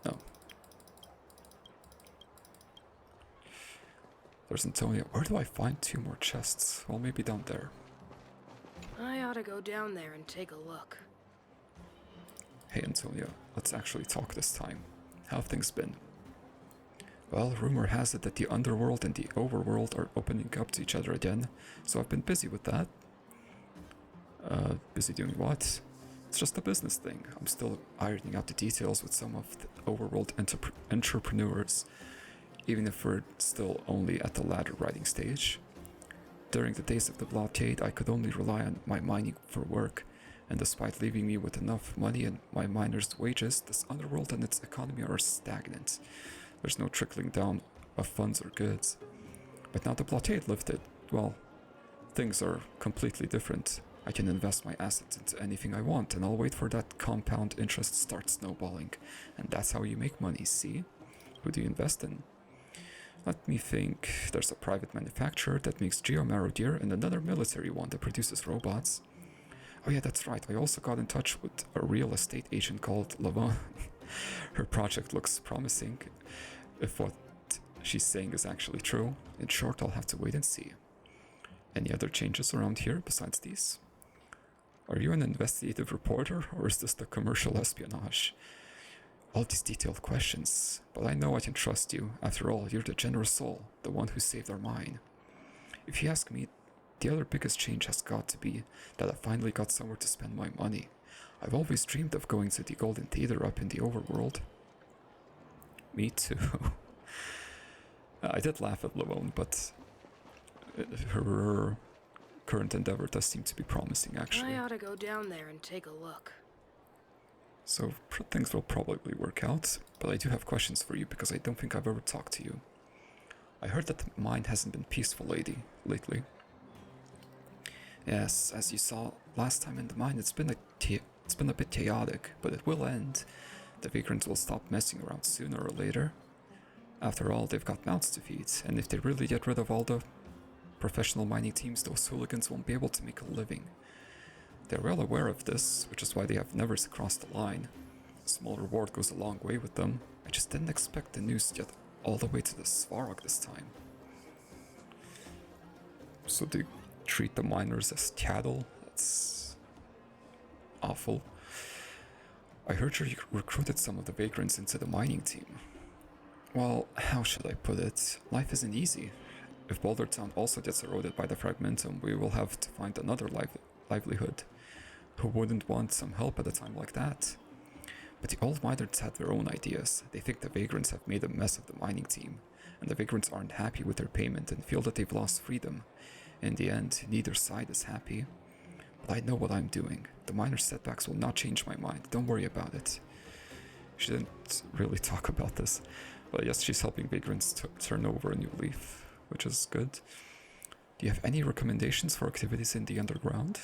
No. There's Antonia. Where do I find 2 more chests? Well, maybe down there. I ought to go down there and take a look. Hey Antonia, let's actually talk this time. How have things been? Well, rumor has it that the underworld and the overworld are opening up to each other again, so I've been busy with that. Busy doing what? It's just a business thing. I'm still ironing out the details with some of the overworld entrepreneurs, even if we're still only at the ladder writing stage. During the days of the blockade, I could only rely on my mining for work, and despite leaving me with enough money and my miners' wages, this underworld and its economy are stagnant. There's no trickling down of funds or goods. But now the blockade lifted, well, things are completely different. I can invest my assets into anything I want, and I'll wait for that compound interest to start snowballing. And that's how you make money, see? Who do you invest in? Let me think. There's a private manufacturer that makes Geomarrow gear and another military one that produces robots. Oh yeah, that's right. I also got in touch with a real estate agent called Lavon. Her project looks promising, if what she's saying is actually true. In short, I'll have to wait and see. Any other changes around here besides these? Are you an investigative reporter, or is this the commercial espionage? All these detailed questions, but I know I can trust you. After all, you're the generous soul, the one who saved our mine. If you ask me, the other biggest change has got to be that I finally got somewhere to spend my money. I've always dreamed of going to the Golden Theater up in the overworld. Me too. I did laugh at Lavone, but her current endeavor does seem to be promising, actually. I ought to go down there and take a look. So things will probably work out, but I do have questions for you because I don't think I've ever talked to you. I heard that the mine hasn't been peaceful lately. Yes, as you saw last time in the mine, it's been a bit chaotic, but it will end. The vagrants will stop messing around sooner or later. After all, they've got mouths to feed, and if they really get rid of all the professional mining teams, those hooligans won't be able to make a living. They're well aware of this, which is why they have never crossed the line. A small reward goes a long way with them. I just didn't expect the news to get all the way to the Svarog this time. So they treat the miners as cattle? That's awful. I heard you recruited some of the vagrants into the mining team. Well, how should I put it? Life isn't easy. If Boulder Town also gets eroded by the fragmentum, we will have to find another livelihood. Who wouldn't want some help at a time like that? But the old miners had their own ideas. They think the vagrants have made a mess of the mining team, and the vagrants aren't happy with their payment and feel that they've lost freedom. In the end, neither side is happy. But I know what I'm doing. The minor setbacks will not change my mind. Don't worry about it. She didn't really talk about this, but yes, she's helping vagrants turn over a new leaf, which is good. Do you have any recommendations for activities in the underground?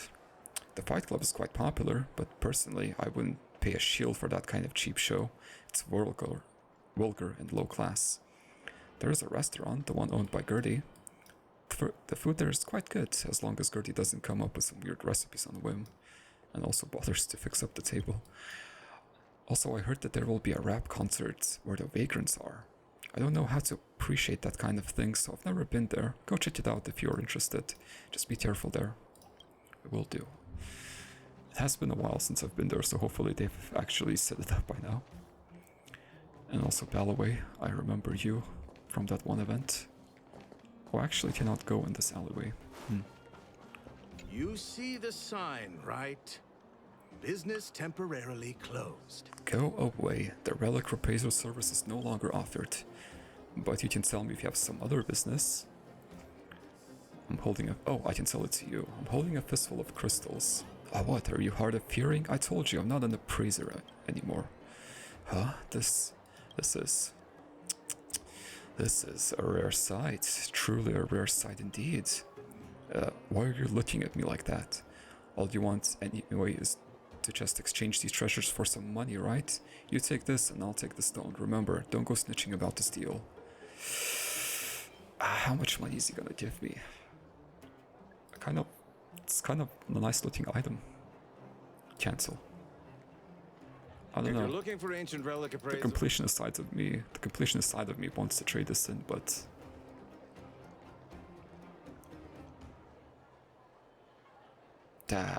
The Fight Club is quite popular, but personally, I wouldn't pay a shield for that kind of cheap show. It's vulgar and low class. There is a restaurant, the one owned by Gertie. The food there is quite good, as long as Gertie doesn't come up with some weird recipes on a whim, and also bothers to fix up the table. Also, I heard that there will be a rap concert where the vagrants are. I don't know how to appreciate that kind of thing, so I've never been there. Go check it out if you're interested. Just be careful there. It will do. It has been a while since I've been there, so hopefully they've actually set it up by now. And also, Ballaway, I remember you from that one event. Oh, I actually cannot go in this alleyway. You see the sign, right? Business temporarily closed. Go away. The relic appraisal service is no longer offered. But you can tell me if you have some other business. Oh, I can sell it to you. I'm holding a fistful of crystals. Ah, what? Are you hard of hearing? I told you I'm not an appraiser anymore. Huh? This is... This is a rare sight, truly a rare sight indeed. Why are you looking at me like that? All you want anyway is to just exchange these treasures for some money, right? You take this and I'll take the stone. Remember, don't go snitching about this deal. How much money is he gonna give me? It's kind of a nice looking item. Cancel. I don't know. If you're looking for ancient relic The appraisal, completionist side of me wants to trade this in, but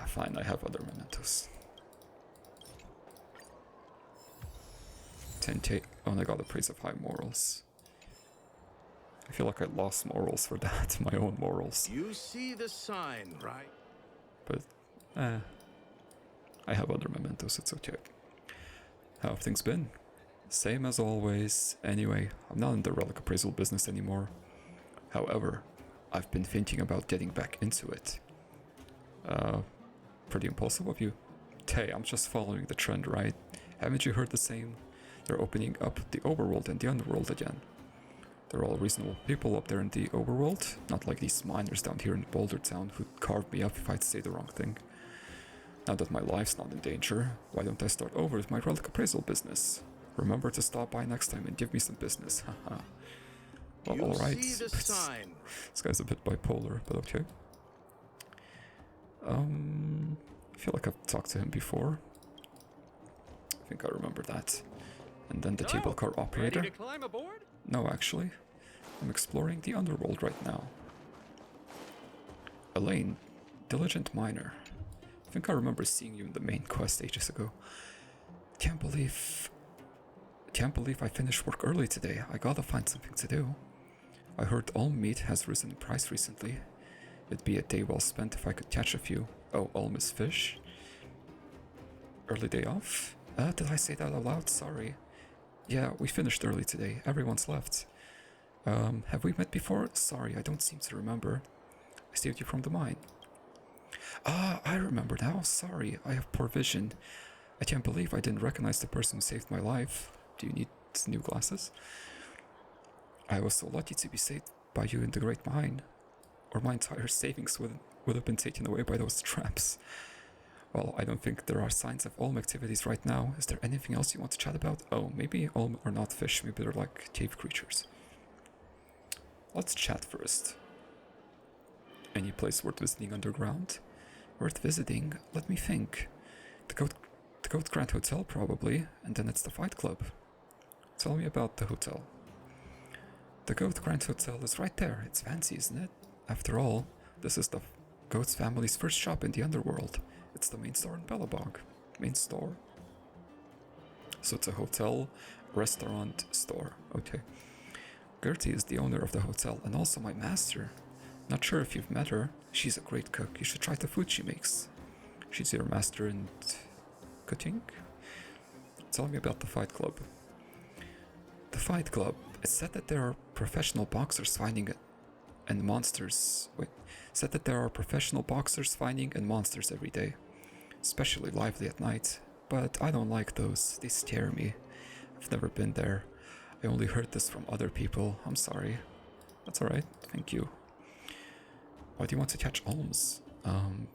fine, I have other mementos. 10k. Oh, and I got the praise of high morals. I feel like I lost morals for that, my own morals. You see the sign, right? But, I have other mementos, it's okay. How have things been? Same as always. Anyway, I'm not in the relic appraisal business anymore. However, I've been thinking about getting back into it. Pretty impulsive of you. Hey, I'm just following the trend, right? Haven't you heard the same? They're opening up the overworld and the underworld again. They're all reasonable people up there in the overworld, not like these miners down here in Boulder town who'd carve me up if I'd say the wrong thing. Now that my life's not in danger, why don't I start over with my relic appraisal business? Remember to stop by next time and give me some business, haha. Well, alright. This guy's a bit bipolar, but okay. I feel like I've talked to him before. I think I remember that. And then the cable car operator. Ready to climb aboard? No, actually. I'm exploring the underworld right now. Elaine, diligent miner. I think I remember seeing you in the main quest ages ago. Can't believe I finished work early today. I gotta find something to do. I heard Ulm meat has risen in price recently. It'd be a day well spent if I could catch a few. Oh, Ulm is fish? Early day off? Did I say that out loud? Sorry. Yeah, we finished early today. Everyone's left. Have we met before? Sorry, I don't seem to remember. I saved you from the mine. Ah, I remember now. Sorry, I have poor vision. I can't believe I didn't recognize the person who saved my life. Do you need new glasses? I was so lucky to be saved by you in the Great Mine. Or my entire savings would have been taken away by those traps. Well, I don't think there are signs of Ulm activities right now. Is there anything else you want to chat about? Oh, maybe Ulm are not fish. Maybe they're like cave creatures. Let's chat first. Any place worth visiting underground? Worth visiting? Let me think. The Goat Grand Hotel, probably. And then it's the Fight Club. Tell me about the hotel. The Goat Grand Hotel is right there. It's fancy, isn't it? After all, this is the Goat's family's first shop in the underworld. It's the main store in Bellabog. Main store. So it's a hotel, restaurant, store. Okay. Gertie is the owner of the hotel and also my master. Not sure if you've met her. She's a great cook. You should try the food she makes. She's your master in cooking? Tell me about the Fight Club. The Fight Club. It's said that there are professional boxers fighting and monsters. Said that there are professional boxers fighting and monsters every day. Especially lively at night. But I don't like those. They scare me. I've never been there. I only heard this from other people. I'm sorry. That's alright. Thank you. Why do you want to catch Ulms?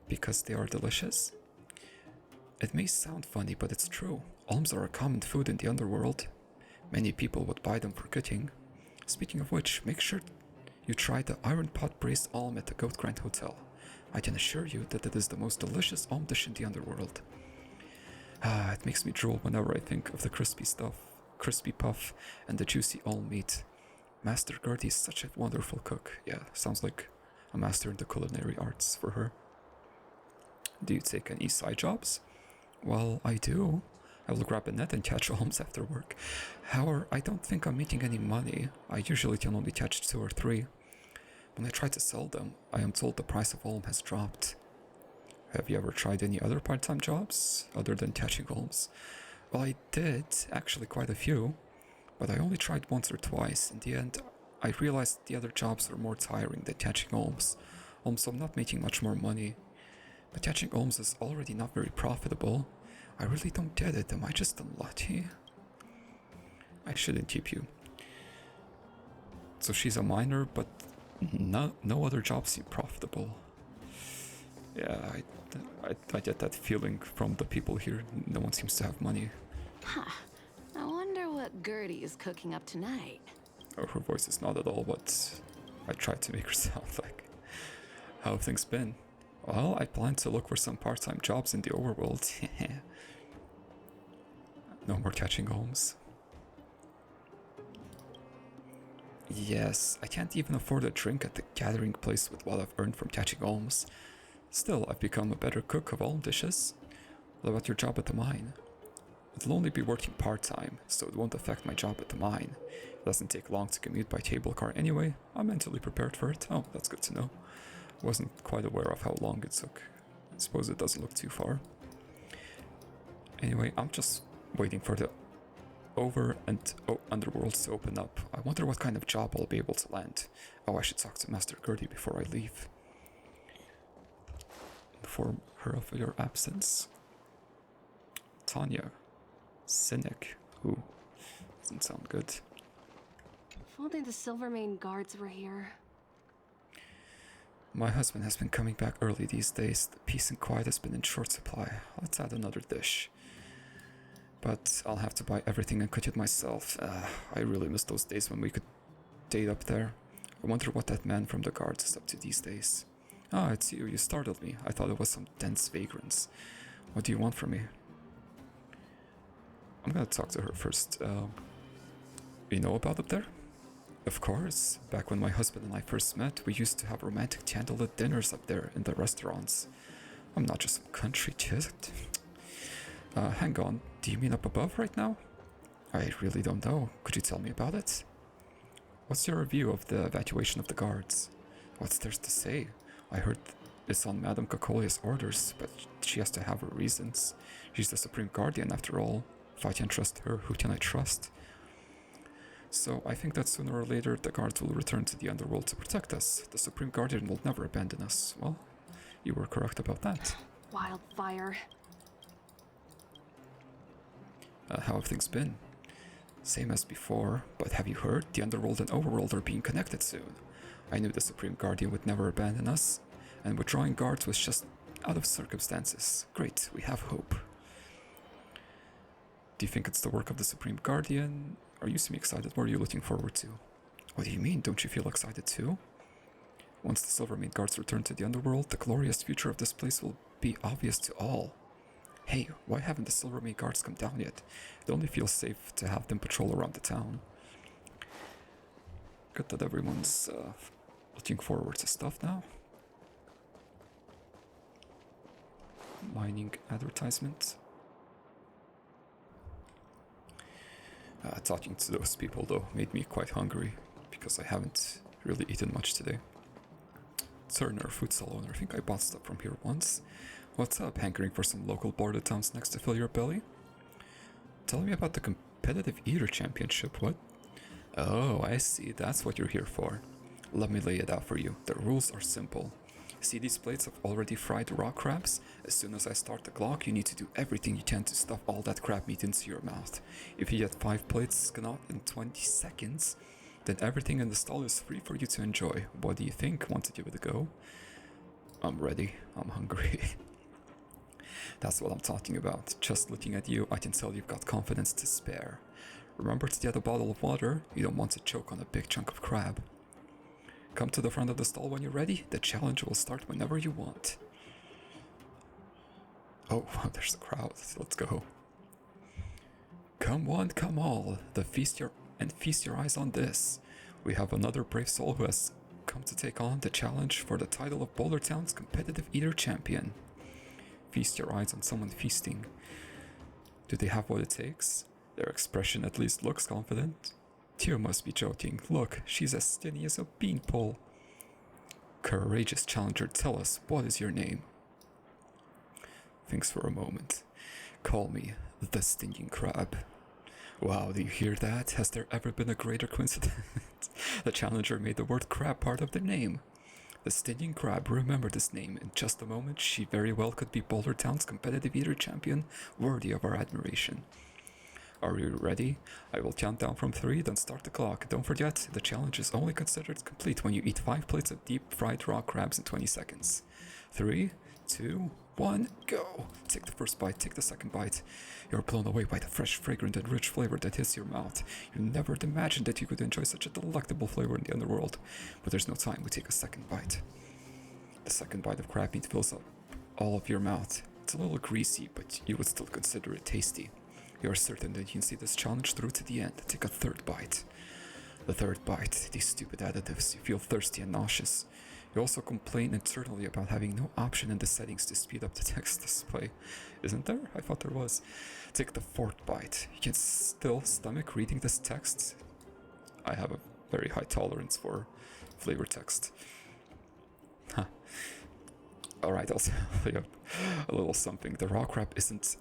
Because they are delicious? It may sound funny, but it's true. Ulms are a common food in the underworld. Many people would buy them for cooking. Speaking of which, make sure you try the iron pot braised Ulm at the Goat Grand Hotel. I can assure you that it is the most delicious Ulm dish in the underworld. It makes me drool whenever I think of the crispy puff and the juicy Ulm meat. Master Gertie is such a wonderful cook. Yeah, sounds like a master in the culinary arts for her. Do you take any side jobs? Well, I do. I will grab a net and catch Ulms after work. However, I don't think I'm making any money. I usually can only catch 2 or 3. When I try to sell them, I am told the price of Ulm has dropped. Have you ever tried any other part-time jobs, other than catching Ulms? Well, I did, actually quite a few, but I only tried once or twice. In the end, I realized the other jobs were more tiring than catching Ulms. So I'm not making much more money. But catching Ulms is already not very profitable. I really don't get it. Am I just unlucky? I shouldn't keep you. So she's a miner, but no other jobs seem profitable. Yeah, I get that feeling from the people here. No one seems to have money. Huh. I wonder what Gertie is cooking up tonight. Oh, her voice is not at all what I tried to make her sound like. How have things been? Well, I plan to look for some part-time jobs in the overworld. No more catching homes. Yes, I can't even afford a drink at the gathering place with what I've earned from catching alms. Still, I've become a better cook of all dishes. What about your job at the mine? It'll only be working part-time, so it won't affect my job at the mine. It doesn't take long to commute by cable car anyway. I'm mentally prepared for it. Oh, that's good to know. Wasn't quite aware of how long it took. I suppose it doesn't look too far. Anyway, I'm just waiting for the underworlds to open up. I wonder what kind of job I'll be able to land. Oh, I should talk to Master Gertie before I leave. Inform her of your absence. Tanya. Cynic. Ooh, doesn't sound good. If only the Silvermane guards were here. My husband has been coming back early these days. The peace and quiet has been in short supply. Let's add another dish. But I'll have to buy everything and cook it myself. I really miss those days when we could date up there. I wonder what that man from the guards is up to these days. Ah, it's you. You startled me. I thought it was some dense vagrants. What do you want from me? I'm gonna talk to her first. You know about up there? Of course. Back when my husband and I first met, we used to have romantic candlelit dinners up there in the restaurants. I'm not just some country kid. Hang on. Do you mean up above right now? I really don't know. Could you tell me about it? What's your review of the evacuation of the guards? What's there to say? I heard it's on Madame Cocolia's orders, but she has to have her reasons. She's the Supreme Guardian after all. If I can trust her, who can I trust? So I think that sooner or later the guards will return to the underworld to protect us. The Supreme Guardian will never abandon us. Well, you were correct about that. Wildfire. How have things been? Same as before, but have you heard? The underworld and overworld are being connected soon. I knew the Supreme Guardian would never abandon us, and withdrawing guards was just out of circumstances. Great, we have hope. Do you think it's the work of the Supreme Guardian? Are you seem excited? What are you looking forward to? What do you mean? Don't you feel excited too? Once the Silvermane guards return to the underworld, the glorious future of this place will be obvious to all. Hey, why haven't the Silvermane guards come down yet? It only feels safe to have them patrol around the town. Good that everyone's looking forward to stuff now. Mining advertisement. Talking to those people though made me quite hungry because I haven't really eaten much today. Turner, food salon. I think I bought stuff from here once. What's up? Hankering for some local border towns next to fill your belly? Tell me about the competitive eater championship. What? Oh, I see. That's what you're here for. Let me lay it out for you. The rules are simple. See these plates of already fried raw crabs? As soon as I start the clock, you need to do everything you can to stuff all that crab meat into your mouth. If you get 5 plates gnawed in 20 seconds, then everything in the stall is free for you to enjoy. What do you think? Want to give it a go? I'm ready. I'm hungry. That's what I'm talking about. Just looking at you, I can tell you've got confidence to spare. Remember to get a bottle of water. You don't want to choke on a big chunk of crab. Come to the front of the stall when you're ready. The challenge will start whenever you want. Oh, there's the crowd. Let's go. Come one, come all. Feast your eyes on this. We have another brave soul who has come to take on the challenge for the title of Boulder Town's competitive eater champion. Feast your eyes on someone feasting. Do they have what it takes? Their expression at least looks confident. You must be joking. Look, she's as skinny as a beanpole. Courageous challenger, tell us, what is your name? Thinks for a moment. Call me the Stinging Crab. Wow, do you hear that? Has there ever been a greater coincidence? The challenger made the word crab part of their name. The Stinging Crab, remember this name. In just a moment, she very well could be Boulder Town's competitive eater champion, worthy of our admiration. Are you ready? I will count down from 3, then start the clock. Don't forget, the challenge is only considered complete when you eat 5 plates of deep fried raw crabs in 20 seconds. 3, 2, 1, go! Take the first bite, take the second bite. You're blown away by the fresh, fragrant, and rich flavor that hits your mouth. You never imagined that you could enjoy such a delectable flavor in the underworld. But there's no time, we take a second bite. The second bite of crab meat fills up all of your mouth. It's a little greasy, but you would still consider it tasty. You are certain that you can see this challenge through to the end. Take a third bite. The third bite, these stupid additives. You feel thirsty and nauseous. You also complain internally about having no option in the settings to speed up the text display. Isn't there? I thought there was. Take the fourth bite. You can still stomach reading this text. I have a very high tolerance for flavor text. Huh. Alright, I'll tell you a little something. The raw crab isn't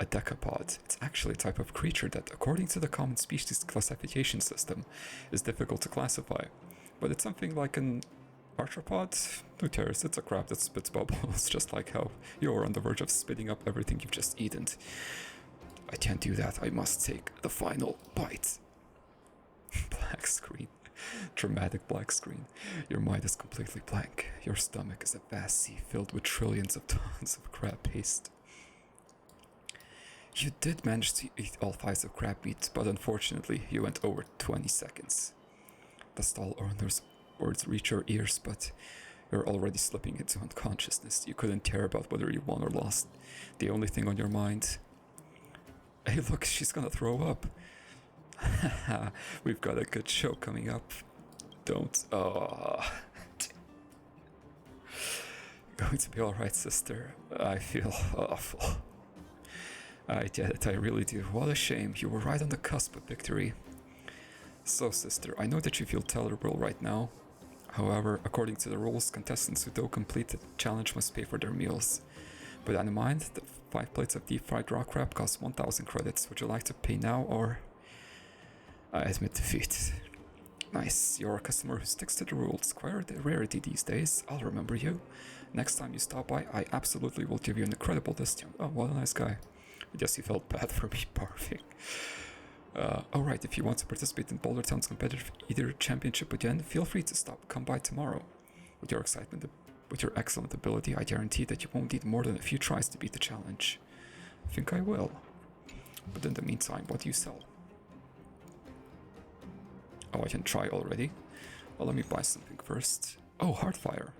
a decapod. It's actually a type of creature that, according to the common species classification system, is difficult to classify. But it's something like an arthropod? Who cares? It's a crab that spits bubbles, just like how you're on the verge of spitting up everything you've just eaten. I can't do that. I must take the final bite. Black screen. Dramatic black screen. Your mind is completely blank. Your stomach is a vast sea filled with trillions of tons of crab paste. You did manage to eat all 5 of crab meat, but unfortunately you went over 20 seconds. The stall owner's words reach your ears, but you're already slipping into unconsciousness. You couldn't care about whether you won or lost. The only thing on your mind... Hey look, she's gonna throw up. We've got a good show coming up. Don't. Going to be alright, sister. I feel awful. I get it, I really do. What a shame. You were right on the cusp of victory. So, sister, I know that you feel terrible right now. However, according to the rules, contestants who don't complete the challenge must pay for their meals. With that in mind, the 5 plates of deep fried raw crab cost 1,000 credits. Would you like to pay now or... I admit defeat. Nice, you're a customer who sticks to the rules. Quite a rarity these days. I'll remember you. Next time you stop by, I absolutely will give you an incredible discount. Oh, what a nice guy. I guess he felt bad for me barfing. Alright, if you want to participate in Boulder Town's competitive Eater Championship again, feel free to come by tomorrow. With your excellent ability, I guarantee that you won't need more than a few tries to beat the challenge. I think I will. But in the meantime, what do you sell? Oh, I can try already. Well, let me buy something first. Oh, Heartfire.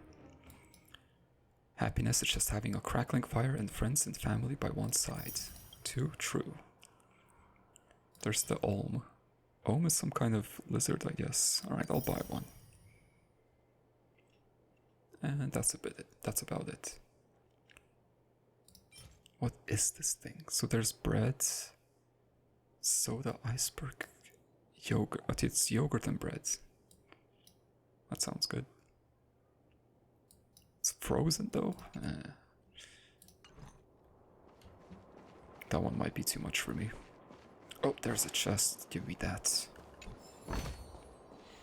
Happiness is just having a crackling fire and friends and family by one side. Too true. There's the Olm. Olm is some kind of lizard, I guess. Alright, I'll buy one. And that's about it. What is this thing? So there's bread, soda, iceberg, yogurt. Oh, it's yogurt and bread. That sounds good. It's frozen though. That one might be too much for me. Oh, there's a chest. Give me that.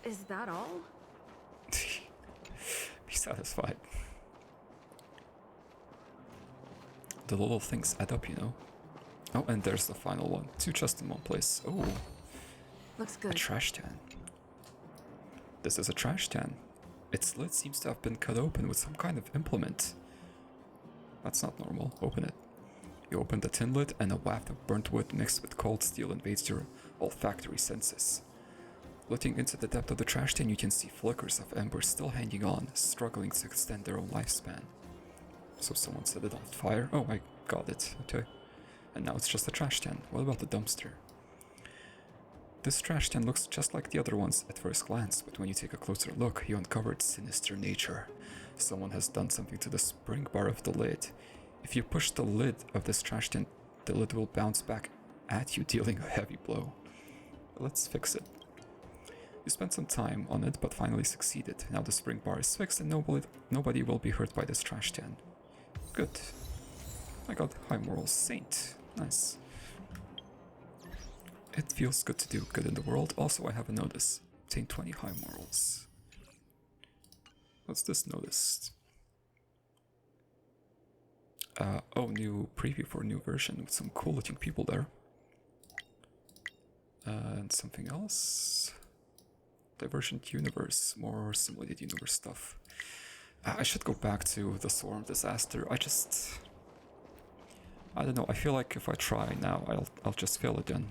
Is that all? Be satisfied. The little things add up, you know. Oh, and there's the final one. 2 chests in one place. Oh. Looks good. A trash can. This is a trash can. Its lid seems to have been cut open with some kind of implement. That's not normal. Open it. You open the tin lid and a waft of burnt wood mixed with cold steel invades your olfactory senses. Looking into the depth of the trash can, you can see flickers of embers still hanging on, struggling to extend their own lifespan. So someone set it on fire? Oh, I got it. Okay. And now it's just a trash can. What about the dumpster? This trash can looks just like the other ones at first glance, but when you take a closer look, you uncover its sinister nature. Someone has done something to the spring bar of the lid. If you push the lid of this trash can, the lid will bounce back at you, dealing a heavy blow. Let's fix it. You spent some time on it, but finally succeeded. Now the spring bar is fixed and nobody will be hurt by this trash can. Good. I got high morals. Saint. Nice. It feels good to do good in the world. Also, I have a notice. Obtain 20 high morals. What's this notice? Oh, new preview for a new version with some cool looking people there. And something else. Divergent universe, more simulated universe stuff. I should go back to the Swarm Disaster. I don't know, I feel like if I try now, I'll just fail again.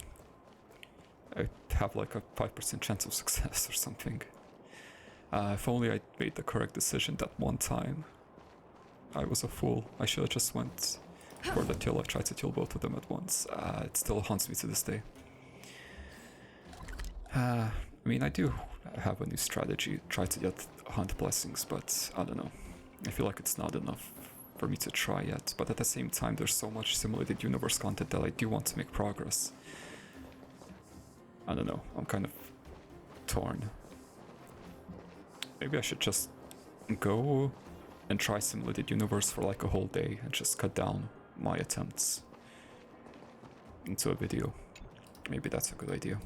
I have like a 5% chance of success or something. If only I made the correct decision that one time. I was a fool. I should have just went for the kill. I tried to kill both of them at once. It still haunts me to this day. I mean, I do have a new strategy, try to get hunt blessings, but I don't know. I feel like it's not enough for me to try yet, but at the same time there's so much simulated universe content that I do want to make progress. I don't know, I'm kind of torn. Maybe I should just go and try simulated universe for like a whole day and just cut down my attempts into a video. Maybe that's a good idea.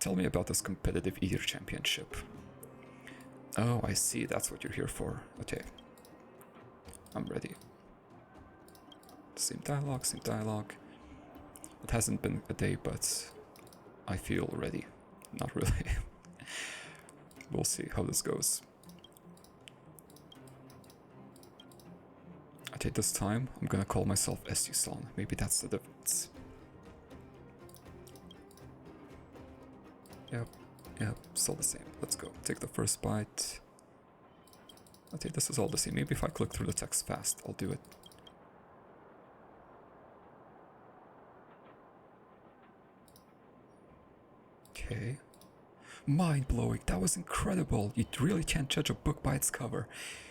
Tell me about this competitive Eater Championship. Oh, I see, that's what you're here for. Okay. I'm ready. Same dialogue, same dialogue. It hasn't been a day, but I feel ready. Not really. We'll see how this goes. Okay, this time I'm gonna call myself Estu-san. Maybe that's the difference. Yep, still the same. Let's go. Take the first bite. Okay, this is all the same. Maybe if I click through the text fast, I'll do it. Okay. Mind-blowing. That was incredible. You really can't judge a book by its cover.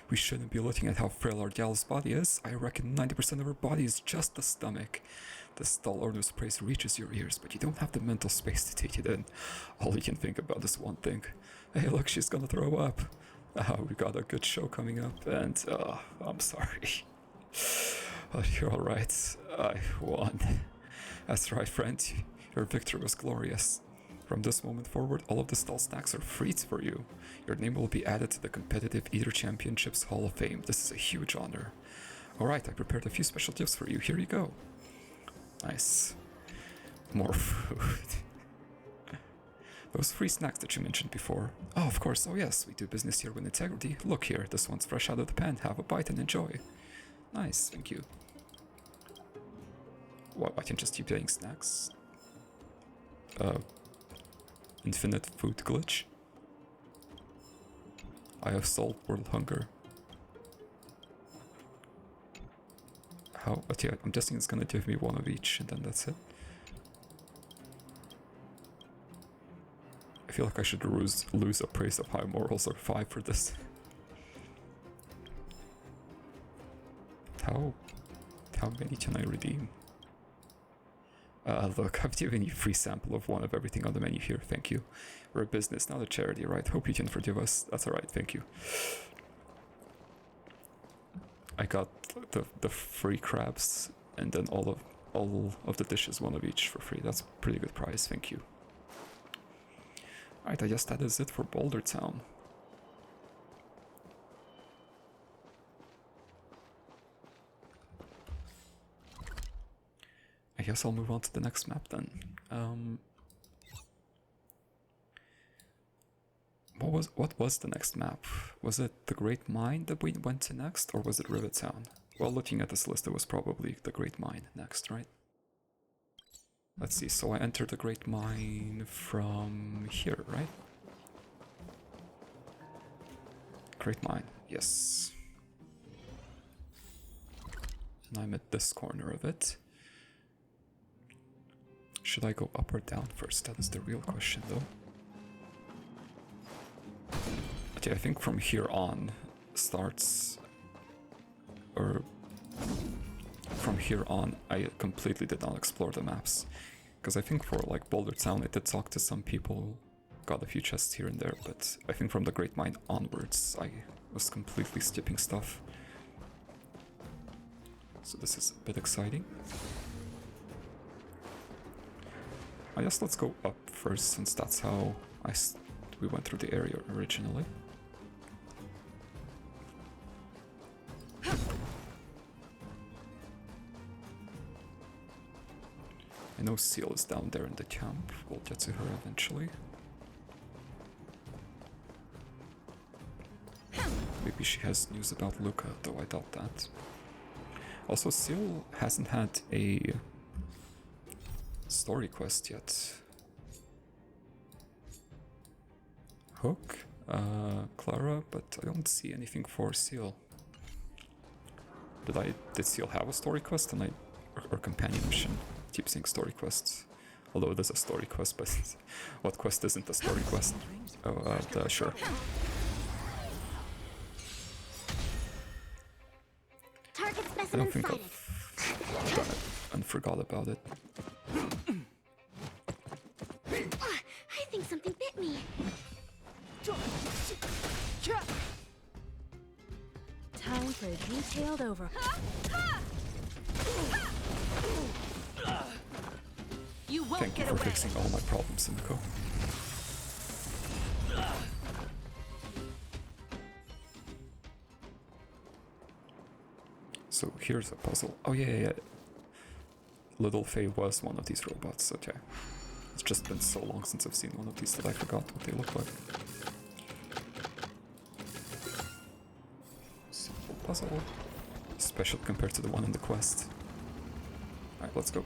We shouldn't be looking at how frail our gal's body is. I reckon 90% of her body is just the stomach. The Stalordus praise reaches your ears, but you don't have the mental space to take it in. All you can think about is one thing. Hey, look, she's gonna throw up. We got a good show coming up, and I'm sorry. You're alright. I won. That's right, friend. Your victory was glorious. From this moment forward, all of the stall snacks are free for you. Your name will be added to the Competitive Eater Championships Hall of Fame. This is a huge honor. Alright, I prepared a few special gifts for you. Here you go. Nice. More food. Those free snacks that you mentioned before. Oh, of course. Oh, yes. We do business here with integrity. Look here. This one's fresh out of the pan. Have a bite and enjoy. Nice. Thank you. What? I can just keep getting snacks? Infinite food glitch? I have solved world hunger. How? But yeah, I'm guessing it's gonna give me one of each and then that's it. I feel like I should lose a praise of high morals or 5 for this. How many can I redeem? Look, I've given you a free sample of one of everything on the menu here, thank you. We're a business, not a charity, right? Hope you can forgive us. That's alright, thank you. I got the free crabs and then all of the dishes, one of each for free. That's a pretty good price, thank you. Alright, I guess that is it for Boulder Town. I guess I'll move on to the next map then. What was the next map? Was it the Great Mine that we went to next, or was it Rivet Town? Well, looking at this list, it was probably the Great Mine next, right? Let's see, so I entered the Great Mine from here, right? Great Mine, yes. And I'm at this corner of it. Should I go up or down first? That is the real question, though. Okay, I think from here on starts... Or... From here on, I completely did not explore the maps. Because I think for, like, Boulder Town, I did talk to some people, got a few chests here and there, but I think from the Great Mine onwards, I was completely skipping stuff. So this is a bit exciting. I guess let's go up first, since that's how we went through the area originally. I know Seal is down there in the camp. We'll get to her eventually. Maybe she has news about Luca, though I doubt that. Also, Seal hasn't had a story quest yet. Hook, Clara, but I don't see anything for Seal. Did Seal have a story quest or companion mission? Keep saying story quests. Although it is a story quest, but what quest isn't a story quest? Oh, sure. Target I don't specimen think sighted. I've done it and forgot about it. I think something bit me. Time for a detailed over. You won't Thank you get for away. fixing all my problems, Simcoe. So here's a puzzle. Oh yeah. Little Faye was one of these robots, okay. It's just been so long since I've seen one of these that I forgot what they look like. Simple puzzle. Special compared to the one in the quest. Alright, let's go.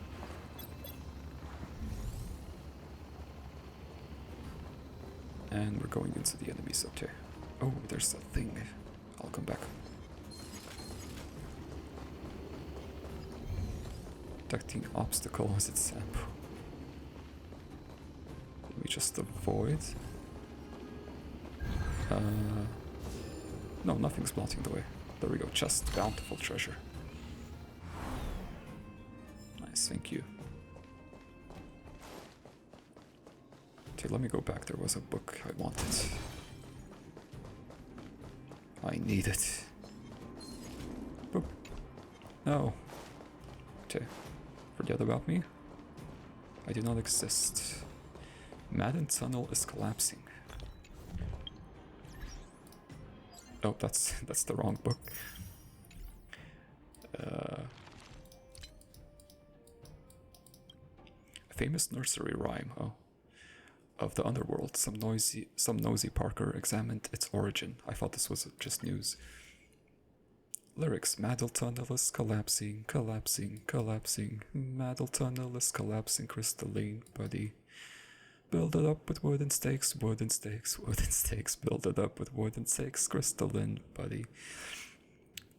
And we're going into the enemies, okay. Oh, there's a thing. I'll come back. Detecting obstacle as its sample. Let me just avoid. No, nothing's blocking the way. There we go, chest, bountiful treasure. Nice, thank you. Okay, let me go back. There was a book I wanted. I need it. Boop. No. Okay. Forget about me. I do not exist. Madden Tunnel is collapsing. Oh, that's the wrong book. A famous nursery rhyme, oh. Of the underworld, some nosy Parker examined its origin. I thought this was just news. Lyrics: Madden Tunnel is collapsing, collapsing, collapsing. Madden Tunnel is collapsing, crystalline body. Build it up with wooden stakes, wooden stakes, wooden stakes. Build it up with wooden stakes, crystalline body.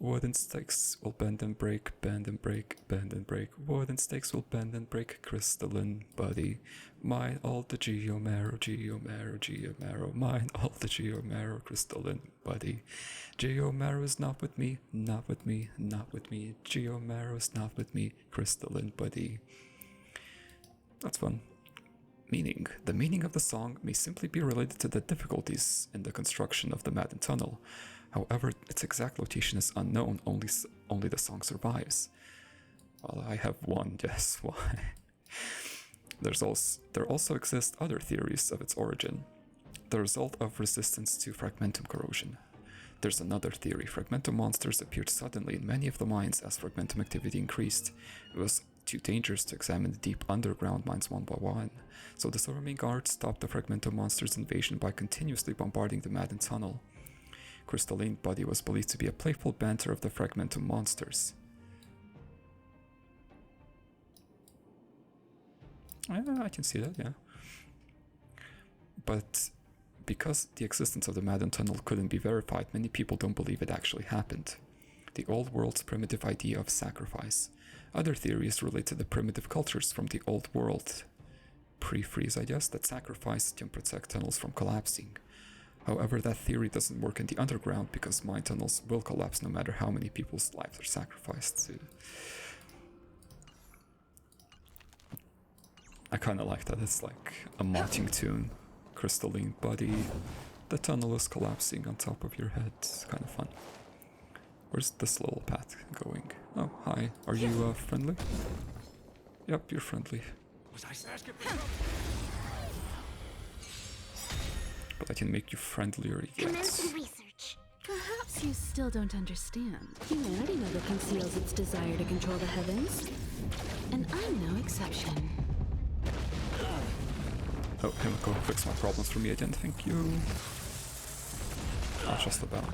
Wooden stakes will bend and break, bend and break, bend and break. Wooden stakes will bend and break, crystalline body. Mine all the geomarrow, geomarrow, geomarrow. Mine all the geomarrow, crystalline body. Geomarrow is not with me, not with me, not with me. Geomarrow is not with me, crystalline body. That's fun. Meaning. The meaning of the song may simply be related to the difficulties in the construction of the Madden Tunnel. However, its exact location is unknown, only the song survives. Well, I have one guess why. There also exist other theories of its origin. The result of resistance to fragmentum corrosion. There's another theory. Fragmentum monsters appeared suddenly in many of the mines as fragmentum activity increased. It was too dangerous to examine the deep underground mines one by one, so the Silvermane Guard stopped the fragmentum monsters' invasion by continuously bombarding the Madden Tunnel. Crystalline Body was believed to be a playful banter of the fragmentum monsters. I can see that, yeah. But because the existence of the Madden Tunnel couldn't be verified, many people don't believe it actually happened. The old world's primitive idea of sacrifice. Other theories relate to the primitive cultures from the old world, pre-freeze I guess, that sacrifice can protect tunnels from collapsing. However, that theory doesn't work in the underground because mine tunnels will collapse no matter how many people's lives are sacrificed to. I kinda like that, it's like a marching tune. Crystalline body, the tunnel is collapsing on top of your head, it's kinda fun. Where's this little path going? Oh, hi, are you friendly? Yep, you're friendly. Was I asking for trouble? But I can make you friendlier yet. Commence some research. Perhaps you still don't understand. Humanity never conceals its desire to control the heavens. And I'm no exception. Oh, him go fix my problems for me again, thank you. Not just about.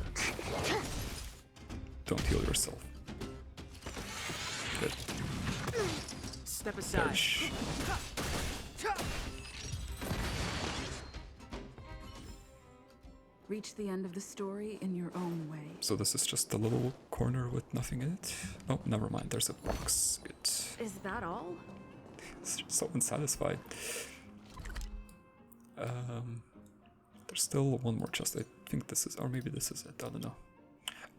Don't heal yourself. Good. Step aside. Perish. Reach the end of the story in your own way. So this is just a little corner with nothing in it? Oh, never mind, there's a box. Good. Is that all? So unsatisfied. There's still one more chest. I think this is, or maybe this is it. I don't know.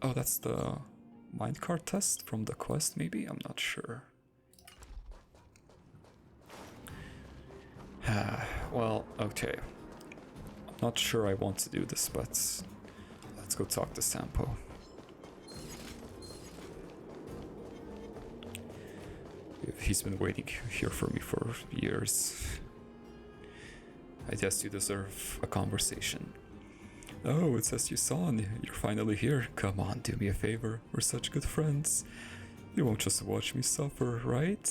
Oh, that's the minecart test from the quest, maybe? I'm not sure. Well, okay. I'm not sure I want to do this, but let's go talk to Sampo. He's been waiting here for me for years. I guess you deserve a conversation. Oh, it says you saw me. You're finally here. Come on, do me a favor. We're such good friends. You won't just watch me suffer, right?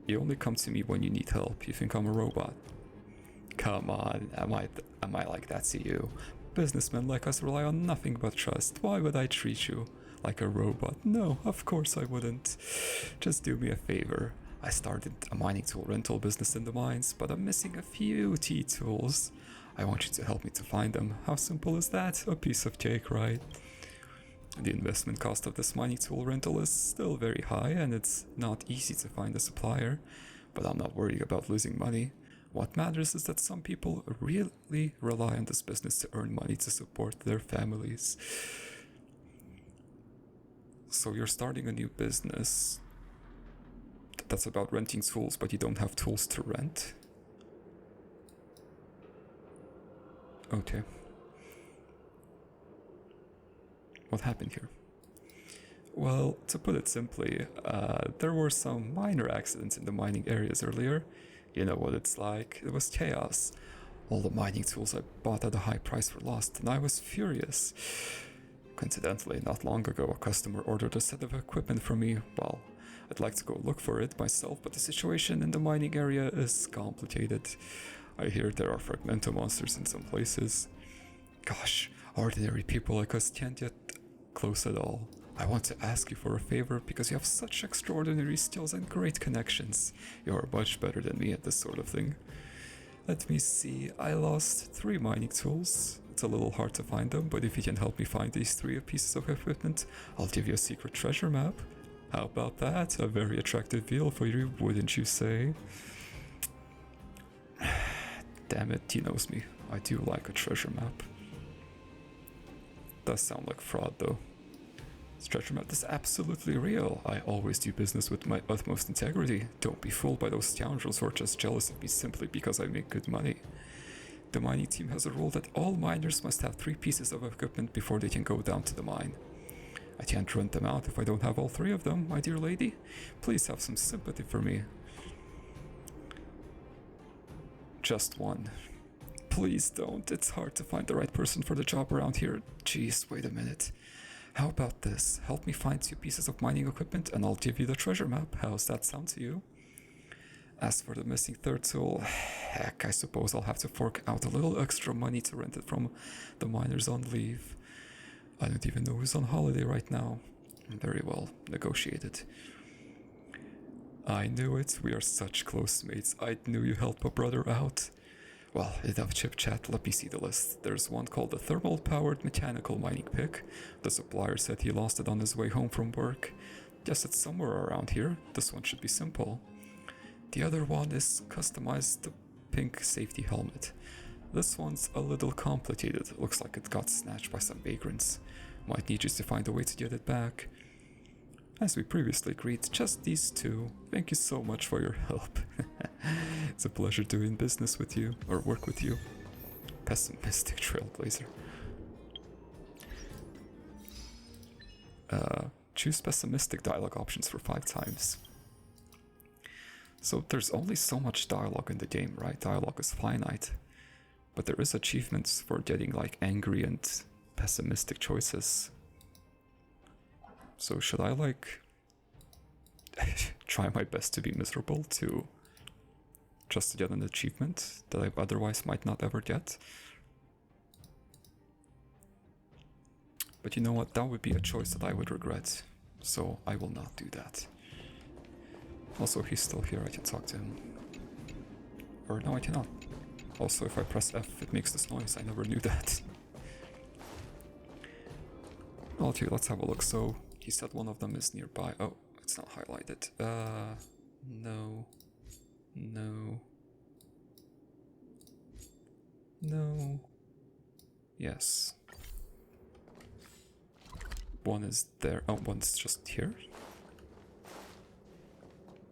You only come to me when you need help. You think I'm a robot? Come on, am I like that to you? Businessmen like us rely on nothing but trust. Why would I treat you like a robot? No, of course I wouldn't. Just do me a favor. I started a mining tool rental business in the mines, but I'm missing a few T-tools. I want you to help me to find them. How simple is that? A piece of cake, right? The investment cost of this mining tool rental is still very high, and it's not easy to find a supplier, but I'm not worried about losing money. What matters is that some people really rely on this business to earn money to support their families. So you're starting a new business that's about renting tools, but you don't have tools to rent? Okay. What happened here? Well, to put it simply, there were some minor accidents in the mining areas earlier. You know what it's like. It was chaos. All the mining tools I bought at a high price were lost, and I was furious. Coincidentally, not long ago, a customer ordered a set of equipment from me. Well, I'd like to go look for it myself, but the situation in the mining area is complicated. I hear there are fragmento monsters in some places. Gosh, ordinary people like us can't get close at all. I want to ask you for a favor because you have such extraordinary skills and great connections. You are much better than me at this sort of thing. Let me see, I lost 3 mining tools. It's a little hard to find them, but if you can help me find these 3 pieces of equipment, I'll give you a secret treasure map. How about that? A very attractive deal for you, wouldn't you say? Damn it, he knows me. I do like a treasure map. Does sound like fraud though. This treasure map is absolutely real. I always do business with my utmost integrity. Don't be fooled by those scoundrels who are just jealous of me simply because I make good money. The mining team has a rule that all miners must have 3 pieces of equipment before they can go down to the mine. I can't rent them out if I don't have all 3 of them, my dear lady. Please have some sympathy for me. Just 1. Please don't. It's hard to find the right person for the job around here. Jeez, wait a minute. How about this? Help me find 2 pieces of mining equipment and I'll give you the treasure map. How's that sound to you? As for the missing 3rd tool, heck, I suppose I'll have to fork out a little extra money to rent it from the miners on leave. I don't even know who's on holiday right now. Very well, negotiated. I knew it. We are such close mates. I knew you help a brother out. Well, enough chip chat, let me see the list. There's one called the thermal-powered mechanical mining pick. The supplier said he lost it on his way home from work. Guess it's somewhere around here. This one should be simple. The other one is customized pink safety helmet. This one's a little complicated. It looks like it got snatched by some vagrants. Might need you to find a way to get it back. As we previously agreed, just these 2. Thank you so much for your help. It's a pleasure doing business with you, or work with you. Pessimistic trailblazer. Choose pessimistic dialogue options for 5 times. So there's only so much dialogue in the game, right? Dialogue is finite. But there is achievements for getting like angry and pessimistic choices. So should I like try my best to be miserable just to get an achievement that I otherwise might not ever get. But you know what, that would be a choice that I would regret, so I will not do that. Also, he's still here, I can talk to him. Or no, I cannot. Also, if I press F, it makes this noise, I never knew that. Okay, let's have a look. So, he said one of them is nearby. Oh, it's not highlighted. No. No. No. Yes. One is there. Oh, one's just here.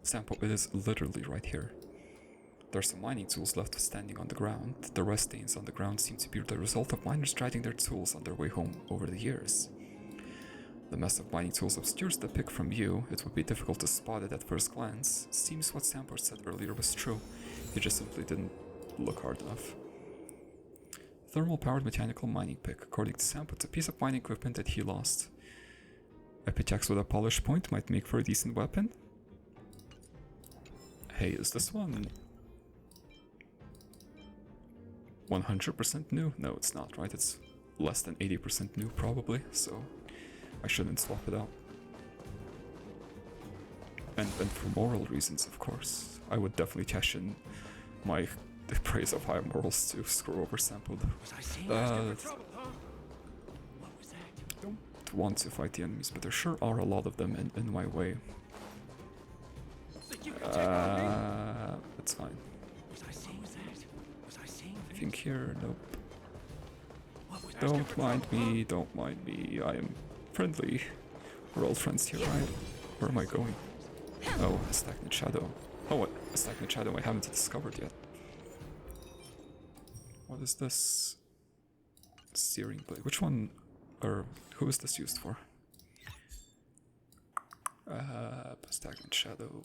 Sample, it is literally right here. There's some mining tools left standing on the ground. The rust stains on the ground seem to be the result of miners dragging their tools on their way home over the years. The mess of mining tools obscures the pick from view. It would be difficult to spot it at first glance. Seems what Sampo said earlier was true. He just simply didn't look hard enough. Thermal-powered mechanical mining pick. According to Sampo, it's a piece of mining equipment that he lost. A pickaxe with a polish point might make for a decent weapon. Hey, is this one 100% new? No, it's not, right? It's less than 80% new, probably, so I shouldn't swap it out. And for moral reasons, of course. I would definitely cash in my praise of high morals to screw over Sampo. Don't want to fight the enemies, but there sure are a lot of them in my way. It's fine. Anything here? Nope. Don't mind me, don't mind me. I am friendly. We're all friends here, right? Where am I going? Oh, a stagnant shadow. Oh, what? A stagnant shadow I haven't discovered yet. What is this? Searing blade. Which one, or who is this used for? Stagnant shadow.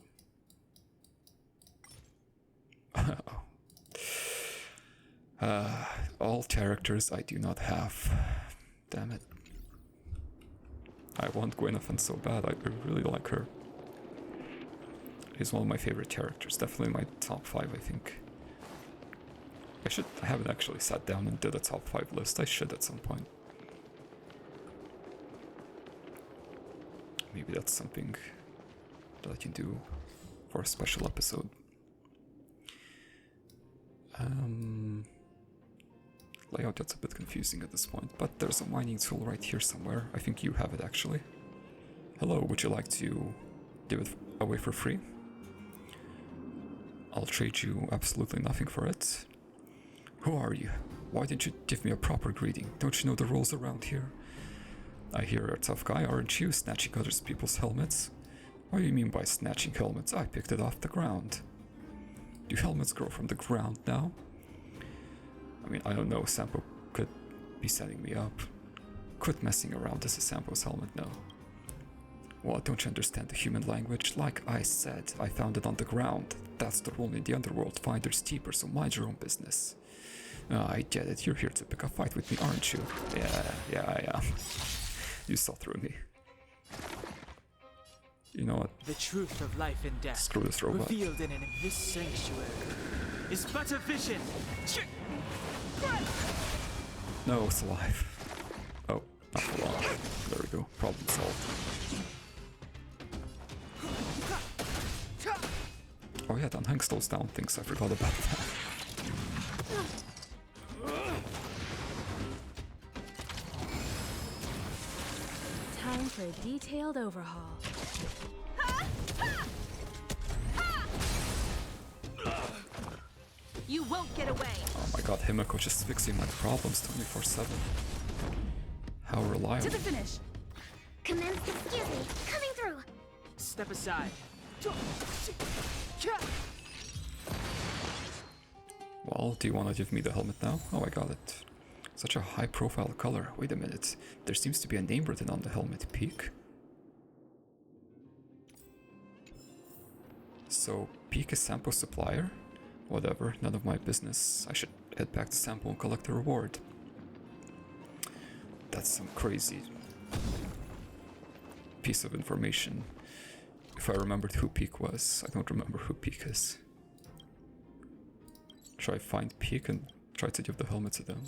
All characters I do not have. Damn it. I want Gwenethan so bad, I really like her. She's one of my favorite characters, definitely my top 5, I think. I haven't actually sat down and did a top 5 list, I should at some point. Maybe that's something that I can do for a special episode. Layout gets a bit confusing at this point, but there's a mining tool right here somewhere. I think you have it actually. Hello, would you like to give it away for free? I'll trade you absolutely nothing for it. Who are you? Why didn't you give me a proper greeting? Don't you know the rules around here? I hear you're a tough guy, aren't you? Snatching other people's helmets? What do you mean by snatching helmets? I picked it off the ground. Do helmets grow from the ground now? I mean, I don't know, Sampo could be setting me up. Quit messing around, this is Sampo's helmet now. Well, don't you understand the human language? Like I said, I found it on the ground. That's the rule in the underworld, finders keepers, so mind your own business. I get it, you're here to pick a fight with me, aren't you? Yeah, I am. You saw through me. You know what? The truth of life and death. Screw this robot. Revealed in this sanctuary is but a vision. No, it's alive. Oh, not for long. There we go. Problem solved. Oh yeah, Dan Hank slows down things. I forgot about that. Time for a detailed overhaul. You won't get away. Oh my god, Himiko just fixing my problems 24/7. How reliable. To the finish. Commence. Excuse me. Coming through. Step aside. Well, do you want to give me the helmet now? Oh, I got it. Such a high-profile color. Wait a minute. There seems to be a name written on the helmet peak. So, Peak is Sampo's supplier? Whatever, none of my business. I should head back to Sampo and collect the reward. That's some crazy piece of information. If I remembered who Peak was. I don't remember who Peak is. Should I find Peak and try to give the helmet to them?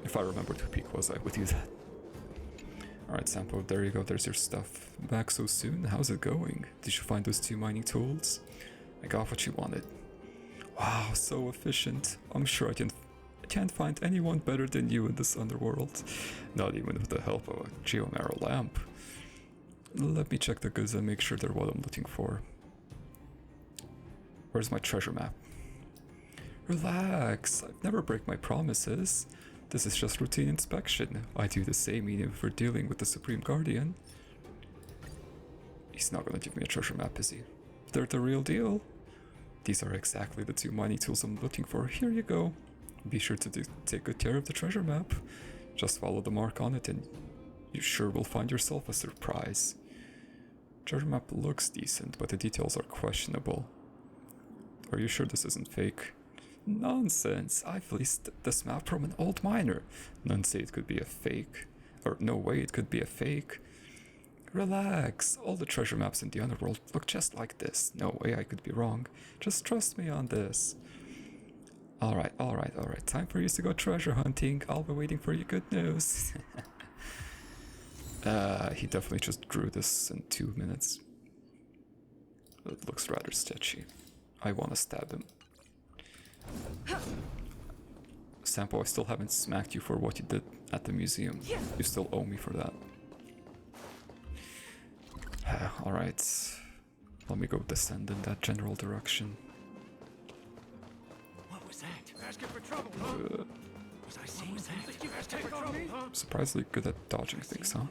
If I remembered who Peak was, I would do that. Alright, Sampo, there you go, there's your stuff. Back so soon? How's it going? Did you find those 2 mining tools? I got what you wanted. Wow, so efficient. I'm sure I can't find anyone better than you in this underworld. Not even with the help of a geomarrow lamp. Let me check the goods and make sure they're what I'm looking for. Where's my treasure map? Relax, I'd never break my promises. This is just routine inspection. I do the same even if we're dealing with the Supreme Guardian. He's not gonna give me a treasure map, is he? They're the real deal. These are exactly the 2 mining tools I'm looking for. Here you go. Be sure to take good care of the treasure map. Just follow the mark on it and you sure will find yourself a surprise. Treasure map looks decent, but the details are questionable. Are you sure this isn't fake? Nonsense! I've leased this map from an old miner. None say it could be a fake. Or no way it could be a fake. Relax, all the treasure maps in the underworld look just like this. No way I could be wrong. Just trust me on this. Alright. Time for you to go treasure hunting. I'll be waiting for your good news. He definitely just drew this in 2 minutes. It looks rather sketchy. I wanna stab him. Sampo, I still haven't smacked you for what you did at the museum. You still owe me for that. Alright. Let me go descend in that general direction. What was that? Asking for trouble, huh? Was I seeing that? You guys take on me, huh? Surprisingly good at dodging things, huh?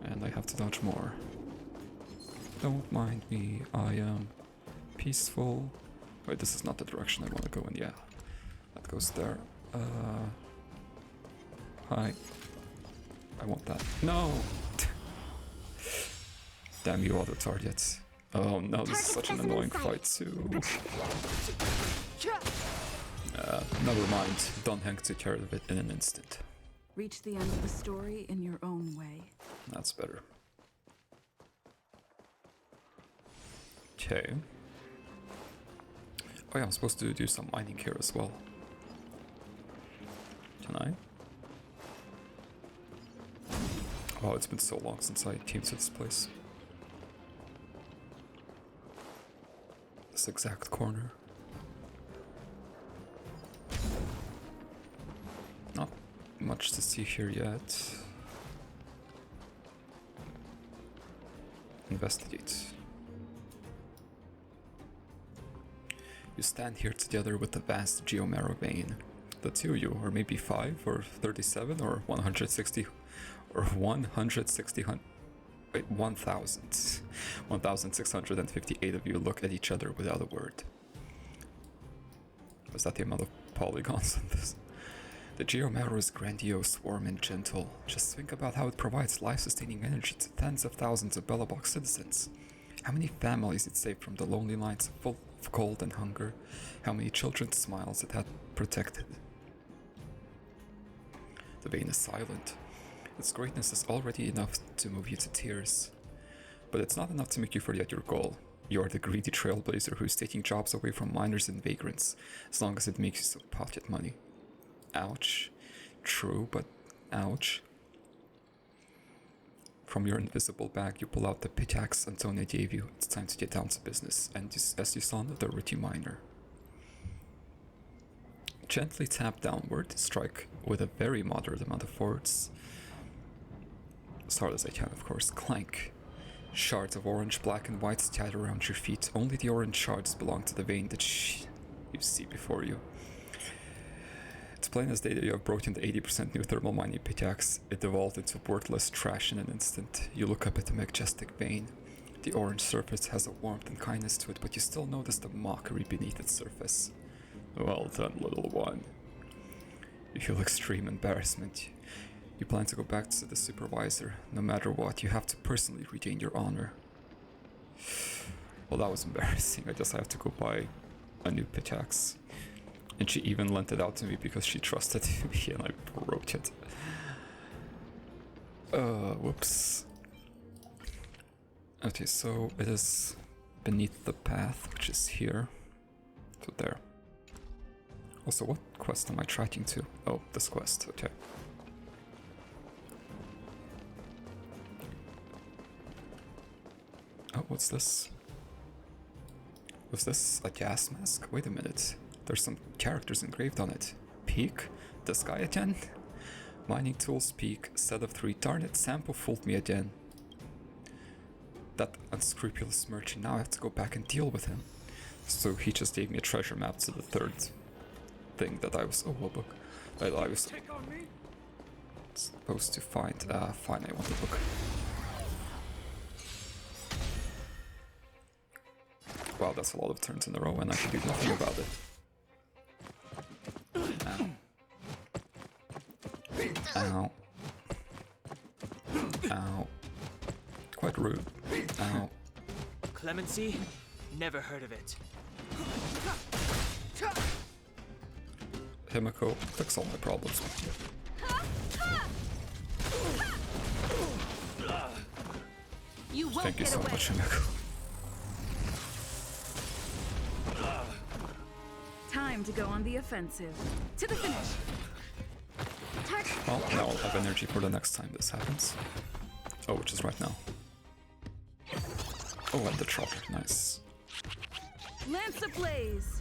And I have to dodge more. Don't mind me, I am peaceful. Wait, this is not the direction I want to go in. Yeah, that goes there. Hi. I want that. No! Damn you, other targets. Oh no, this is such an annoying fight too. Never mind. Don Hank took care of it in an instant. Reach the end of the story in your own way. That's better. Okay. Oh yeah, I'm supposed to do some mining here as well. Can I? Oh, it's been so long since I came to this place. This exact corner. Not much to see here yet. Investigate. You stand here together with the vast geomarrow vein. The 2 of you, or maybe 5, or 37, or 160, or 160, wait, 1,000. 1,658 of you look at each other without a word. Was that the amount of polygons on this? The geomarrow is grandiose, warm, and gentle. Just think about how it provides life-sustaining energy to tens of thousands of Bellabok citizens. How many families it saved from the lonely nights full of cold and hunger. How many children's smiles it had protected. The vein is silent. Its greatness is already enough to move you to tears. But it's not enough to make you forget your goal. You are the greedy trailblazer who's taking jobs away from miners and vagrants, as long as it makes you some pocket money. Ouch. True, but ouch. From your invisible bag, you pull out the pickaxe Antonia gave you. It's time to get down to business, and as you saw in the Ritty miner. Gently tap downward, strike with a very moderate amount of force. As hard as I can, of course. Clank. Shards of orange, black, and white scatter around your feet. Only the orange shards belong to the vein that you see before you. It's plain as day that you have broken the 80% new thermal mining pickaxe. It devolved into worthless trash in an instant. You look up at the majestic vein. The orange surface has a warmth and kindness to it, but you still notice the mockery beneath its surface. Well done, little one. You feel extreme embarrassment. You plan to go back to the supervisor. No matter what, you have to personally regain your honor. Well, that was embarrassing. I guess I have to go buy a new pickaxe. And she even lent it out to me because she trusted me and I broke it. Whoops. Okay, so it is beneath the path, which is here. So there. Also, what quest am I tracking to? Oh, this quest, okay. Oh, what's this? Was this a gas mask? Wait a minute. There's some characters engraved on it. Peak? This guy again? Mining tools, Peak, set of 3. Darn it, Sampo fooled me again. That unscrupulous merchant, now I have to go back and deal with him. So he just gave me a treasure map to the 3rd thing that I was... Oh, a book. That I was supposed to find. Fine, I want the book. Wow, that's a lot of turns in a row and I can do nothing about it. Ow. Ow. Quite rude. Ow. Clemency? Never heard of it. Himiko, fix all my problems. You won't Thank you get so away. much, Himiko. Time to go on the offensive. To the finish. Well, now I'll have energy for the next time this happens. Oh, which is right now. Oh, and the trotter, nice. Lance ablaze.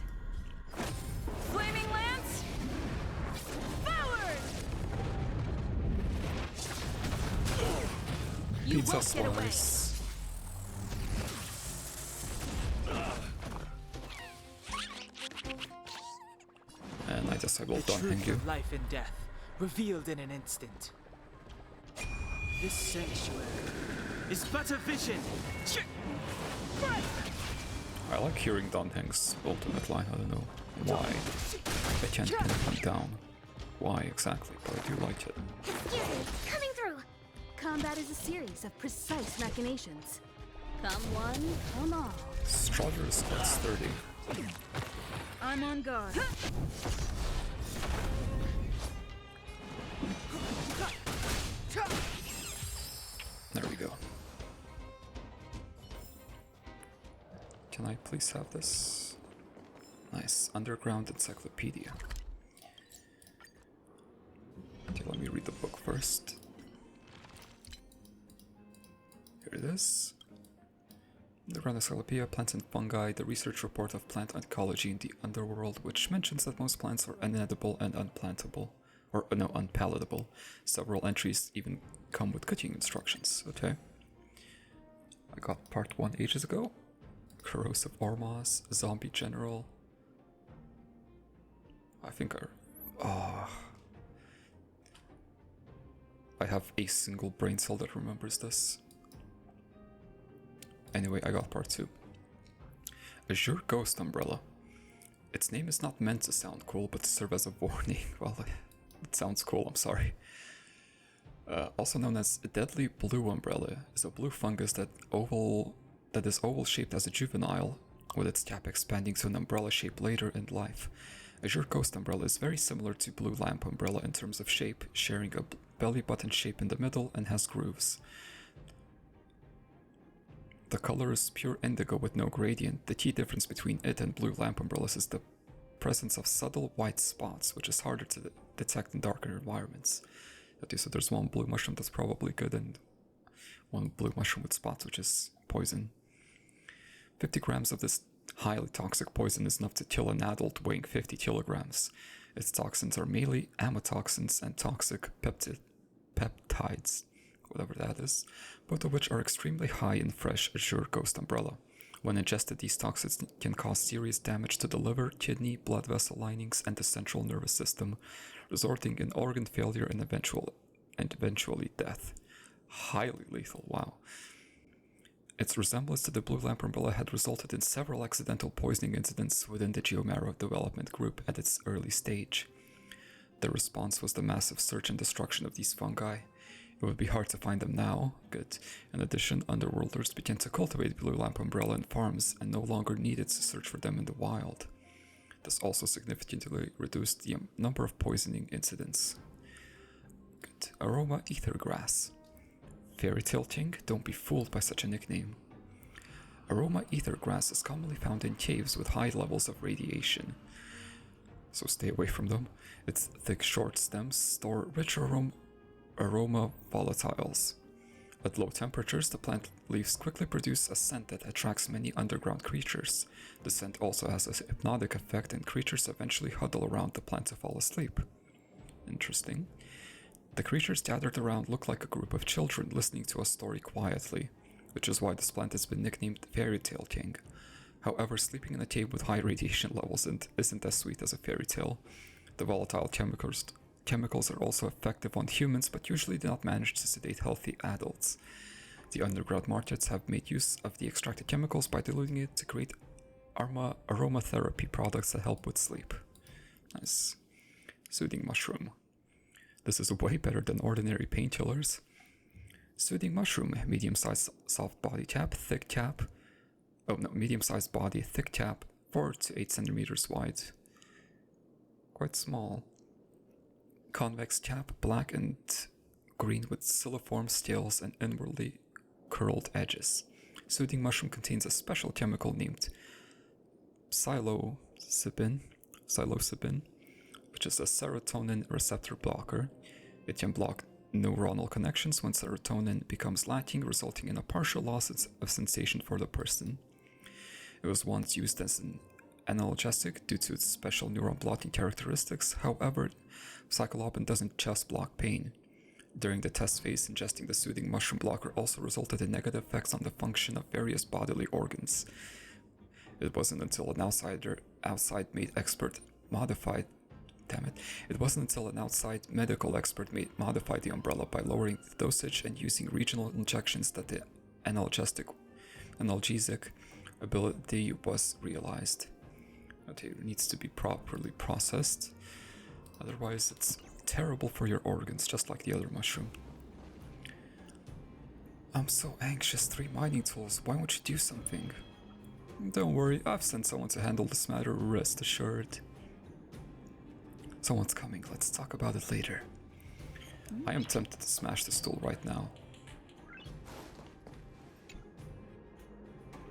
Flaming lance. Forward. You Pizza won't get away. slice. And I disabled The Don't truth Hang You. of life and death, revealed in an instant. This sanctuary is but a vision. I like hearing Don Hank's ultimate line, I don't know why. I can't pin him down. Why exactly, but I do like it. Excuse me, coming through. Combat is a series of precise machinations. Come one, come all. Strutter is quite sturdy. I'm on guard. There we go. Can I please have this? Nice. Underground Encyclopedia. Okay, let me read the book first. Here it is. Underground Encyclopedia, Plants and Fungi, the research report of plant ecology in the underworld, which mentions that most plants are inedible and unplantable. Or, no, unpalatable. Several entries even come with cooking instructions. Okay. I got part 1 ages ago. Corrosive Ormos, Zombie General. I think I have a single brain cell that remembers this. Anyway, I got part 2. Azure Ghost Umbrella. Its name is not meant to sound cool, but to serve as a warning. Well, it sounds cool, I'm sorry. Also known as Deadly Blue Umbrella, is a blue fungus that is oval-shaped as a juvenile, with its cap expanding to an umbrella shape later in life. Azure Ghost Umbrella is very similar to Blue Lamp Umbrella in terms of shape, sharing a belly button shape in the middle and has grooves. The color is pure indigo with no gradient. The key difference between it and Blue Lamp Umbrellas is the presence of subtle white spots, which is harder to detect in darker environments. Okay, so there's one blue mushroom that's probably good and one blue mushroom with spots, which is poison. 50 grams of this highly toxic poison is enough to kill an adult weighing 50 kilograms. Its toxins are mainly amatoxins and toxic peptides, whatever that is, both of which are extremely high in fresh Azure Ghost Umbrella. When ingested, these toxins can cause serious damage to the liver, kidney, blood vessel linings, and the central nervous system, resulting in organ failure and eventually death. Highly lethal, wow. Its resemblance to the Blue Lamp Umbrella had resulted in several accidental poisoning incidents within the Geomaro development group at its early stage. The response was the massive search and destruction of these fungi. It would be hard to find them now. Good. In addition, underworlders began to cultivate Blue Lamp Umbrella in farms and no longer needed to search for them in the wild. This also significantly reduced the number of poisoning incidents. Good. Aroma Ether Grass. Fairy Tale King? Don't be fooled by such a nickname. Aroma ether grass is commonly found in caves with high levels of radiation, so stay away from them. Its thick, short stems store rich aroma volatiles. At low temperatures, the plant leaves quickly produce a scent that attracts many underground creatures. The scent also has a hypnotic effect, and creatures eventually huddle around the plant to fall asleep. Interesting. The creatures gathered around look like a group of children listening to a story quietly, which is why this plant has been nicknamed Fairy Tale King. However, sleeping in a cave with high radiation levels isn't as sweet as a fairy tale. The volatile chemicals are also effective on humans, but usually do not manage to sedate healthy adults. The underground markets have made use of the extracted chemicals by diluting it to create aromatherapy products that help with sleep. Nice. Soothing mushroom. This is way better than ordinary painkillers. Soothing mushroom, medium-sized soft body cap, thick cap. Oh no, medium-sized body, thick cap, 4 to 8 centimeters wide. Quite small. Convex cap, black and green with siliform scales and inwardly curled edges. Soothing mushroom contains a special chemical named psilocybin, which is a serotonin receptor blocker. It can block neuronal connections when serotonin becomes lacking, resulting in a partial loss of sensation for the person. It was once used as an analgesic due to its special neuron blocking characteristics. However, psilocybin doesn't just block pain. During the test phase, ingesting the soothing mushroom blocker also resulted in negative effects on the function of various bodily organs. It wasn't until an outside medical expert modified the umbrella by lowering the dosage and using regional injections that the analgesic ability was realized. Okay, it needs to be properly processed, otherwise it's terrible for your organs, just like the other mushroom. I'm so anxious. 3 mining tools. Why won't you do something? Don't worry, I've sent someone to handle this matter, rest assured. Someone's coming, let's talk about it later. I am tempted to smash the stool right now.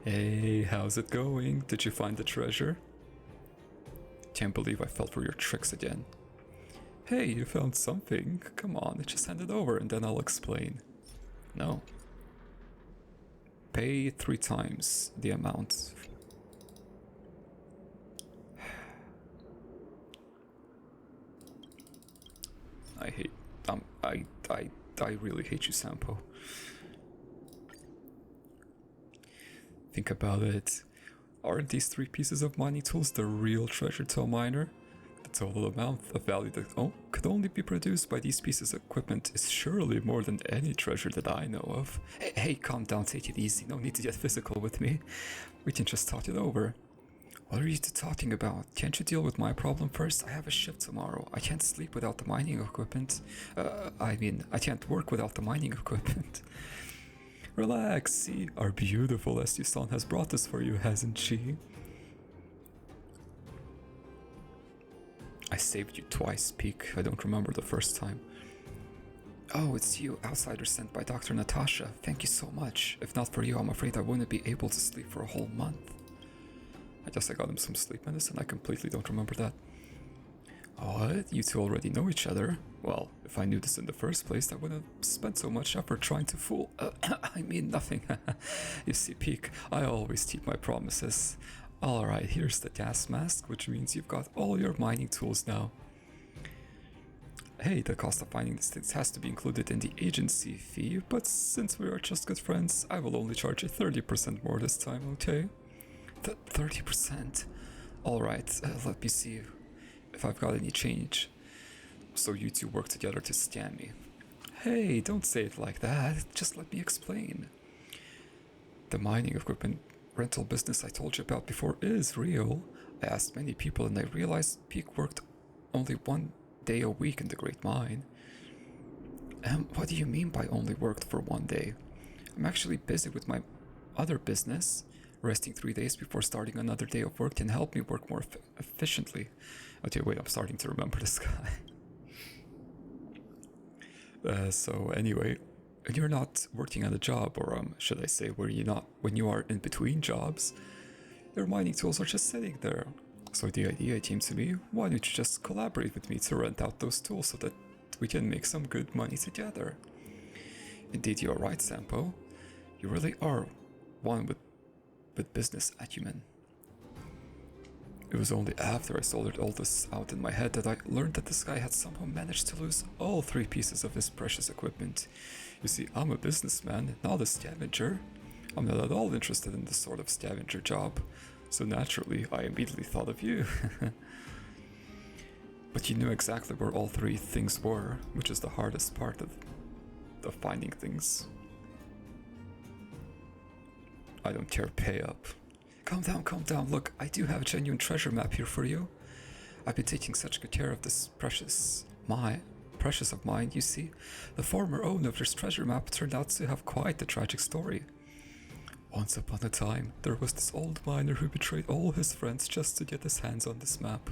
Hey, how's it going? Did you find the treasure? Can't believe I fell for your tricks again. Hey, you found something. Come on, just hand it over and then I'll explain. No. Pay 3 times the amount. I really hate you, Sampo. Think about it. Aren't these 3 pieces of mining tools the real treasure to a miner? The total amount of value that could only be produced by these pieces of equipment is surely more than any treasure that I know of. Hey, calm down, take it easy. No need to get physical with me. We can just talk it over. What are you two talking about? Can't you deal with my problem first? I have a shift tomorrow. I can't sleep without the mining equipment. I can't work without the mining equipment. Relax, see, our beautiful Estusan has brought this for you, hasn't she? I saved you twice, Peak. I don't remember the first time. Oh, it's you, outsider sent by Dr. Natasha. Thank you so much. If not for you, I'm afraid I wouldn't be able to sleep for a whole month. I guess I got him some sleep medicine. I completely don't remember that. What? You two already know each other? Well, if I knew this in the first place, I wouldn't have spent so much effort trying to fool. I mean nothing. You see, Peak, I always keep my promises. Alright, here's the gas mask, which means you've got all your mining tools now. Hey, the cost of finding these things has to be included in the agency fee, but since we are just good friends, I will only charge you 30% more this time, okay? 30%? Alright, let me see if I've got any change. So you two work together to scam me. Hey, don't say it like that, just let me explain. The mining equipment rental business I told you about before is real. I asked many people and I realized Peak worked only 1 day a week in the Great Mine. What do you mean by only worked for 1 day? I'm actually busy with my other business. Resting 3 days before starting another day of work can help me work more efficiently. Okay, wait, I'm starting to remember this guy. So anyway, and you're not working at a job, or should I say, when you are in between jobs, your mining tools are just sitting there. So the idea came to me, why don't you just collaborate with me to rent out those tools so that we can make some good money together? Indeed, you are right, Sampo. You really are one with business acumen. It was only after I sorted all this out in my head that I learned that this guy had somehow managed to lose all 3 pieces of his precious equipment. You see, I'm a businessman, not a scavenger. I'm not at all interested in this sort of scavenger job, so naturally I immediately thought of you. But you knew exactly where all 3 things were, which is the hardest part of finding things. I don't care, pay up. Calm down, look, I do have a genuine treasure map here for you. I've been taking such good care of this precious of mine, you see. The former owner of this treasure map turned out to have quite a tragic story. Once upon a time, there was this old miner who betrayed all his friends just to get his hands on this map.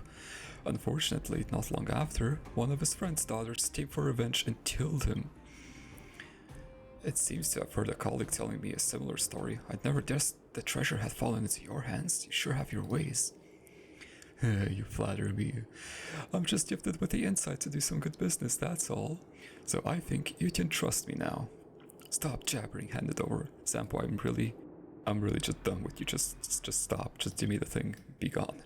Unfortunately, not long after, one of his friend's daughters came for revenge and killed him. It seems to have heard a colleague telling me a similar story. I'd never guessed the treasure had fallen into your hands. You sure have your ways. You flatter me. I'm just gifted with the insight to do some good business, that's all. So I think you can trust me now. Stop jabbering, hand it over. Sampo, I'm really just done with you. Just stop. Just give me the thing. Be gone.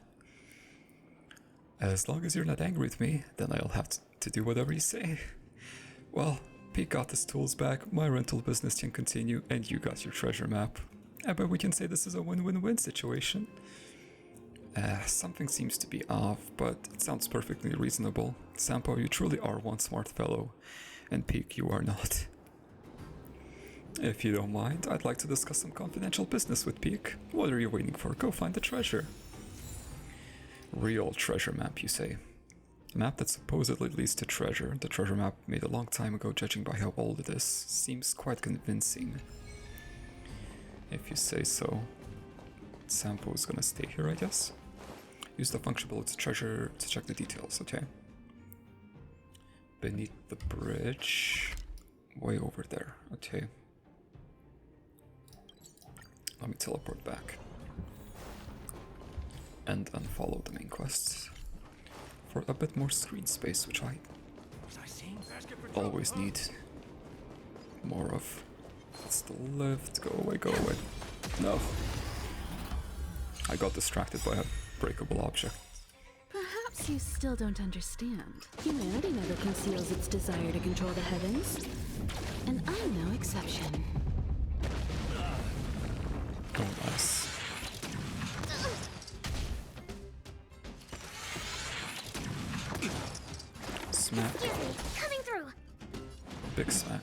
As long as you're not angry with me, then I'll have to do whatever you say. Well, Pete got his tools back, my rental business can continue, and you got your treasure map. I bet we can say this is a win-win-win situation. Something seems to be off, but it sounds perfectly reasonable. Sampo, you truly are one smart fellow, and Peak, you are not. If you don't mind, I'd like to discuss some confidential business with Peak. What are you waiting for? Go find the treasure. Real treasure map, you say? A map that supposedly leads to treasure. The treasure map made a long time ago, judging by how old it is. Seems quite convincing. If you say so. Sampo is gonna stay here, I guess. Use the function below to treasure to check the details, okay. Beneath the bridge. Way over there, okay. Let me teleport back. And unfollow the main quests. For a bit more screen space, which I always need more of. It's the lift. Go away, go away. No. I got distracted by a breakable object. Perhaps you still don't understand. Humanity never conceals its desire to control the heavens. And I'm no exception. Oh, nice. Smack. Coming through. Big smack.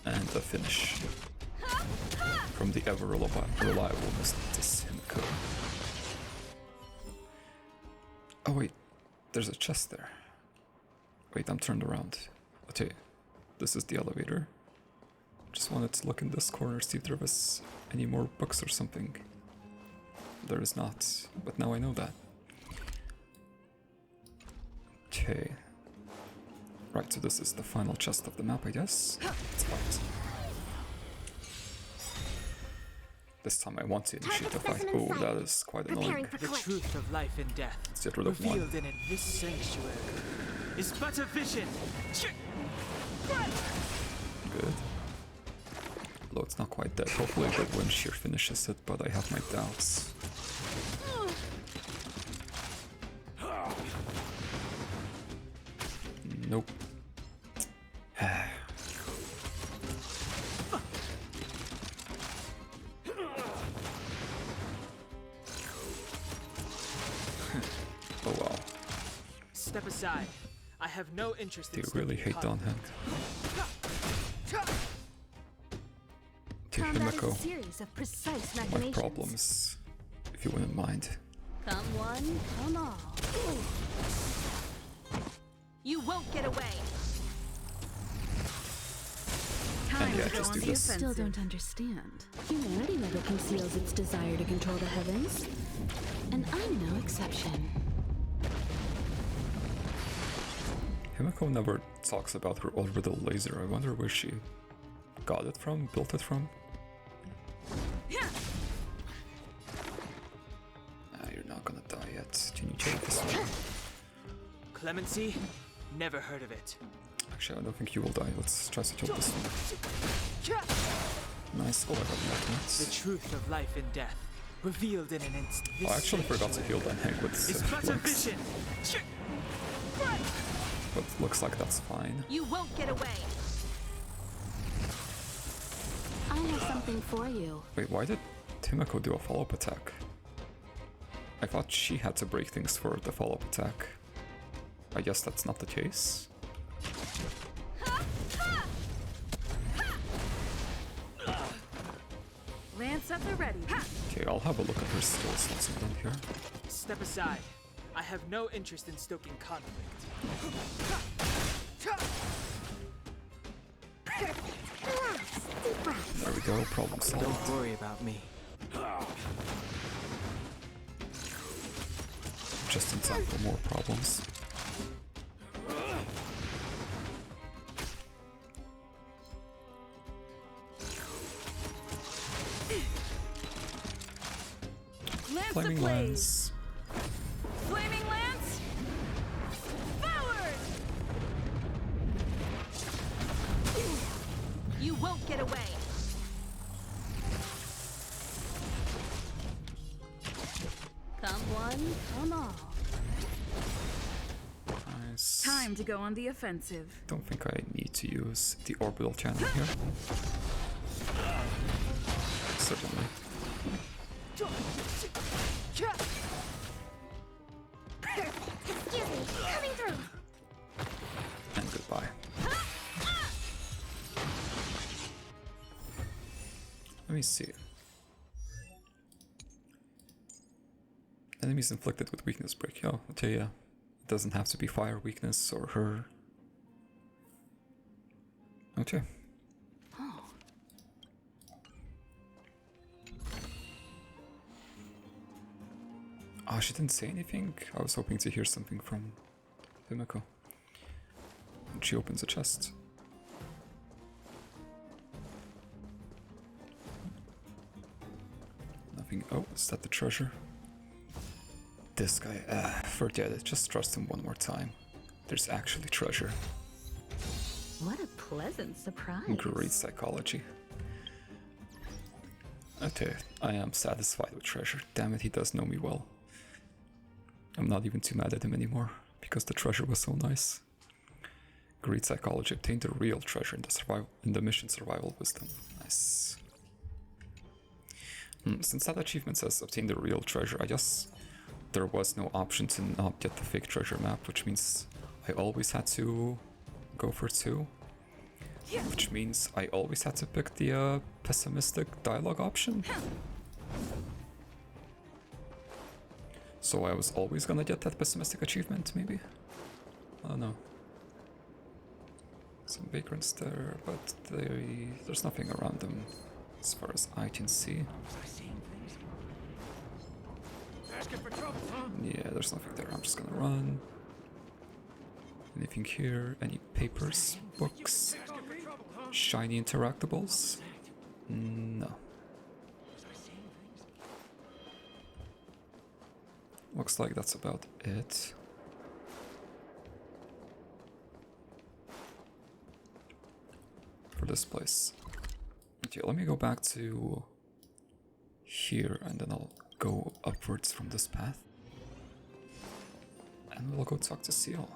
And a finish. From the ever reliable Mr. Simcoe. Oh wait, there's a chest there. Wait, I'm turned around. Okay, this is the elevator. Just wanted to look in this corner, see if there was any more books or something. There is not, but now I know that. Okay. Right, so this is the final chest of the map, I guess. It's locked. This time I want to initiate the fight. Oh, that is quite annoying. The truth of life and death, Let's get rid of one. revealed in this sanctuary, is but a vision. Good. Although it's not quite dead. Hopefully the wind shear finishes it, but I have my doubts. Nope. Oh wow. Step aside. I have no interest in They really hate Donhand. Okay, Combat is a Himeko. series of precise My machinations. problems, if you wouldn't mind. Come one, come all. You won't get away. And yeah, to go just on do the this. Still don't understand. Humanity never conceals its desire to control the heavens. And I'm no exception. Himiko never talks about her orbital laser. I wonder where she got it from, built it from. You're not gonna die yet. Can you take this one? Clemency? Never heard of it. Actually, I don't think you will die. Let's try to kill this one. Nice. Oh, I got The ultimates. truth of life and death, revealed in an instant. Oh, I actually forgot to heal that Hank with It's but a flanks. vision. But looks like that's fine. You won't get away. I have something for you. Wait, why did Himiko do a follow-up attack? I thought she had to break things for the follow-up attack. I guess that's not the case. Lance at the ready. Okay, I'll have a look at her skills once I'm done here. Step aside. I have no interest in stoking conflict. There we go, problem solved. Don't worry about me. Just in time for more problems. Lance Flaming ablaze. lens. Flaming lance. Forward. You won't get away. Come one, come all. Nice. Time to go on the offensive. Don't think I need to use the orbital cannon here. Certainly. Excuse me, coming through. And goodbye. Let me see. Enemies inflicted with weakness break. Oh, okay, yeah. It doesn't have to be fire weakness or her. Okay. Oh, she didn't say anything. I was hoping to hear something from Himiko. And she opens a chest. Nothing. Oh, is that the treasure? This guy, forget it. Just trust him one more time. There's actually treasure. What a pleasant surprise. Great psychology. Okay, I am satisfied with treasure. Damn it, he does know me well. I'm not even too mad at him anymore, because the treasure was so nice. Great psychology. Obtained the real treasure in the mission survival wisdom. Nice. Since that achievement says obtain the real treasure, I guess there was no option to not get the fake treasure map, which means I always had to go for 2. Which means I always had to pick the pessimistic dialogue option. So I was always gonna get that pessimistic achievement, maybe? I don't know. Some vagrants there, but there's nothing around them as far as I can see. Asking for trouble, huh? Yeah, there's nothing there. I'm just gonna run. Anything here? Any papers? Books? Shiny interactables? No. Looks like that's about it. For this place. Okay, let me go back to here and then I'll go upwards from this path. And we'll go talk to Seal.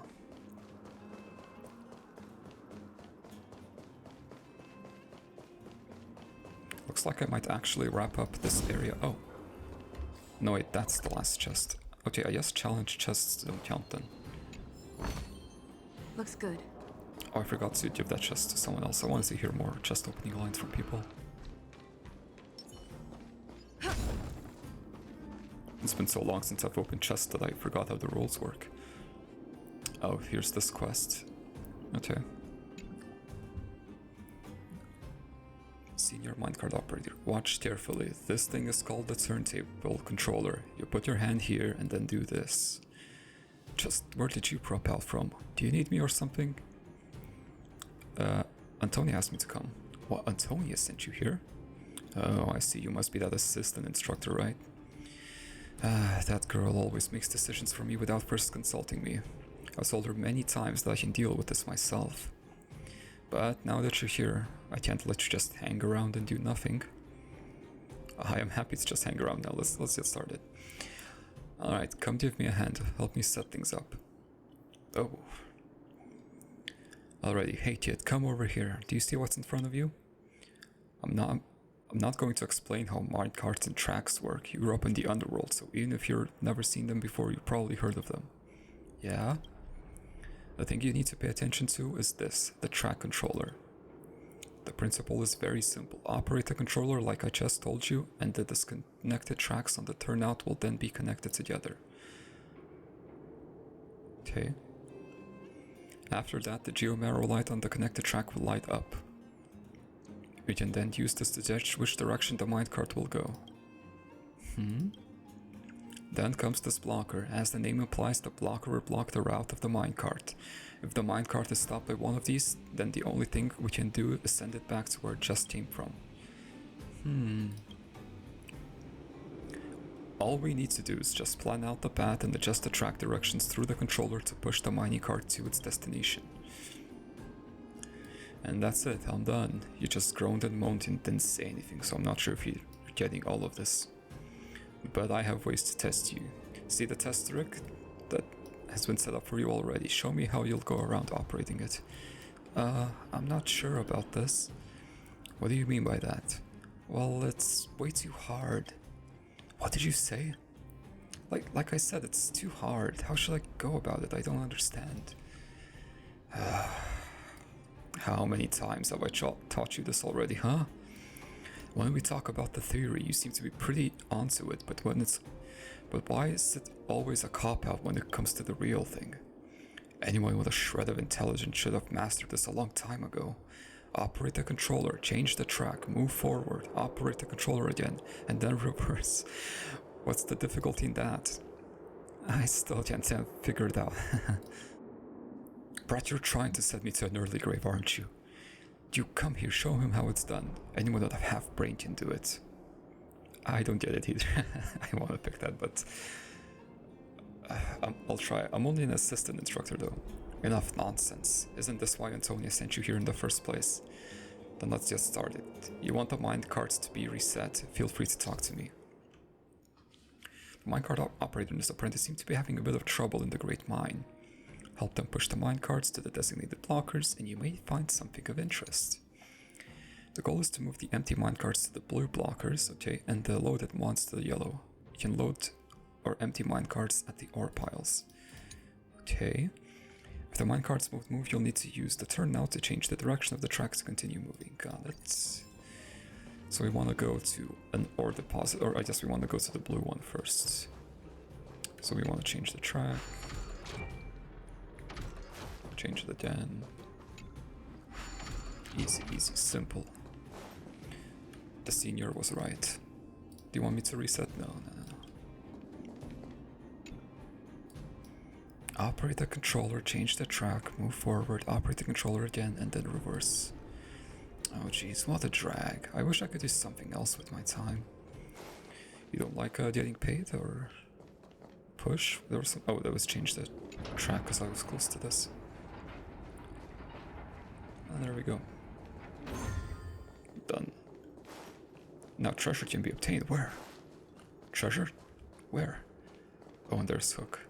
Looks like I might actually wrap up this area. Oh. No, wait, that's the last chest. Okay, I guess challenge chests don't count then. Looks good. Oh, I forgot to give that chest to someone else. I wanted to hear more chest opening lines from people. It's been so long since I've opened chests that I forgot how the rules work. Oh, here's this quest. Okay. Senior minecart operator. Watch carefully. This thing is called the turntable controller. You put your hand here and then do this. Just where did you prop out from? Do you need me or something? Antonia asked me to come. What, Antonia sent you here? Oh, I see. You must be that assistant instructor, right? That girl always makes decisions for me without first consulting me. I've told her many times that I can deal with this myself. But now that you're here, I can't let you just hang around and do nothing. I am happy to just hang around now. Let's get started. Alright, come give me a hand. Help me set things up. Oh. Alrighty, hey kid, come over here. Do you see what's in front of you? I'm not going to explain how minecarts and tracks work. You grew up in the underworld, so even if you've never seen them before, you probably heard of them. Yeah? The thing you need to pay attention to is this, the track controller. The principle is very simple. Operate the controller like I just told you, and the disconnected tracks on the turnout will then be connected together. Okay. After that, the geomarrow light on the connected track will light up. We can then use this to judge which direction the minecart will go. Then comes this blocker. As the name implies, the blocker will block the route of the minecart. If the minecart is stopped by one of these, then the only thing we can do is send it back to where it just came from. All we need to do is just plan out the path and adjust the track directions through the controller to push the minecart to its destination. And that's it, I'm done. You just groaned and moaned and didn't say anything, so I'm not sure if you're getting all of this. But I have ways to test you. See the test rig that has been set up for you already. Show me how you'll go around operating it. I'm not sure about this. What do you mean by that? Well, it's way too hard. What did you say? Like I said, it's too hard. How should I go about it? I don't understand. How many times have I taught you this already, huh? When we talk about the theory, you seem to be pretty onto it, but why is it always a cop-out when it comes to the real thing? Anyone with a shred of intelligence should have mastered this a long time ago. Operate the controller, change the track, move forward, operate the controller again, and then reverse. What's the difficulty in that? I still can't figure it out. Brat, you're trying to set me to an early grave, aren't you? You come here, show him how it's done. Anyone with a half-brain can do it. I don't get it either. I want to pick that, but... I'll try. I'm only an assistant instructor, though. Enough nonsense. Isn't this why Antonia sent you here in the first place? Then let's get started. You want the minecarts to be reset? Feel free to talk to me. The minecart operator and his apprentice seem to be having a bit of trouble in the Great Mine. Help them push the minecarts to the designated blockers, and you may find something of interest. The goal is to move the empty minecarts to the blue blockers, okay, and the loaded ones to the yellow. You can load or empty minecarts at the ore piles. Okay. If the minecarts won't move, you'll need to use the turnout to change the direction of the track to continue moving. Got it. So we want to go to an ore deposit, or I guess we want to go to the blue one first. So we want to change the track. Change it again. Easy, easy, simple. The senior was right. Do you want me to reset? No. Operate the controller, change the track, move forward, operate the controller again, and then reverse. Oh jeez, what a drag. I wish I could do something else with my time. You don't like getting paid, or push? There was some... Oh, that was change the track because I was close to this. And there we go. Done. Now treasure can be obtained. Where? Treasure? Where? Oh, and there's Hook.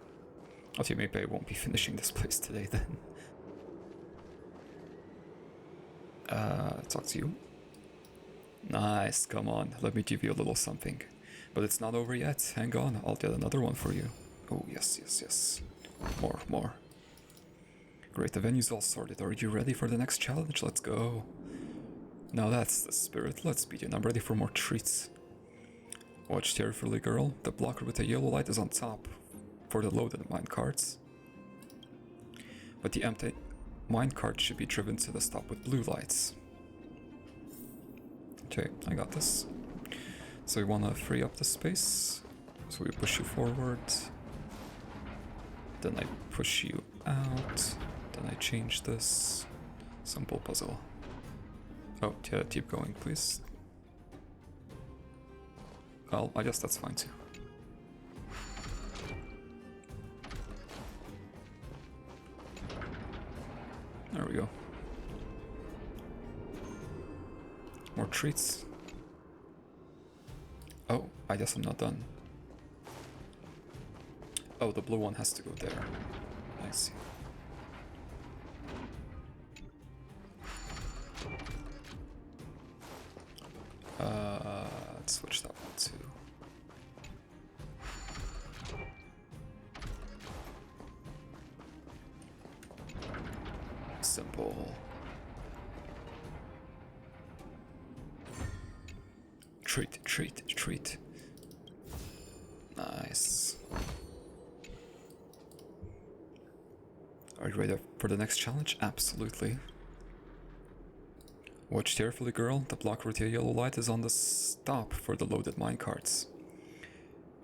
Okay, maybe I won't be finishing this place today then. Talk to you. Nice, come on, let me give you a little something. But it's not over yet, hang on, I'll get another one for you. Oh, yes. More. Great, the venue's all sorted. Are you ready for the next challenge? Let's go. Now that's the spirit, let's begin. I'm ready for more treats. Watch carefully, girl. The blocker with the yellow light is on top for the loaded minecarts. But the empty minecart should be driven to the stop with blue lights. Okay, I got this. So we want to free up the space. So we push you forward. Then I push you out. Then I change this. Simple puzzle. Oh, yeah, keep going, please. Well, I guess that's fine too. There we go. More treats. Oh, I guess I'm not done. Oh, the blue one has to go there. I see. Let's switch that one too. Simple. Treat, treat, treat. Nice. Are you ready for the next challenge? Absolutely. Watch carefully, girl. The block with your yellow light is on the stop for the loaded minecarts.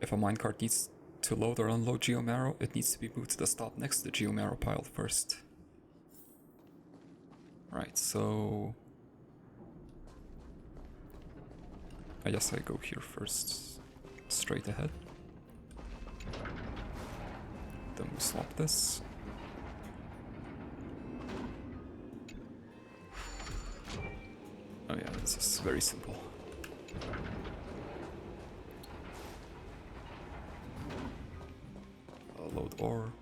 If a minecart needs to load or unload Geomarrow, it needs to be moved to the stop next to the Geomarrow pile first. Right, so... I guess I go here first. Straight ahead. Then we swap this. Oh yeah, this is very simple. Load ore.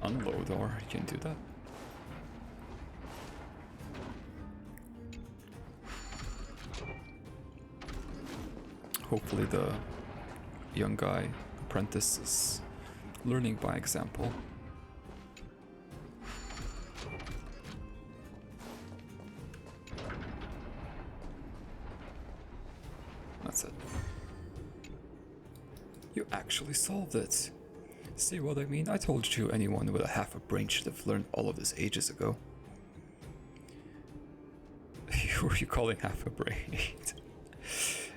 Unload ore, you can do that. Hopefully the young guy, apprentice, is learning by example. That's it. You actually solved it. See what I mean? I told you anyone with a half a brain should have learned all of this ages ago. Who are you calling half a brain?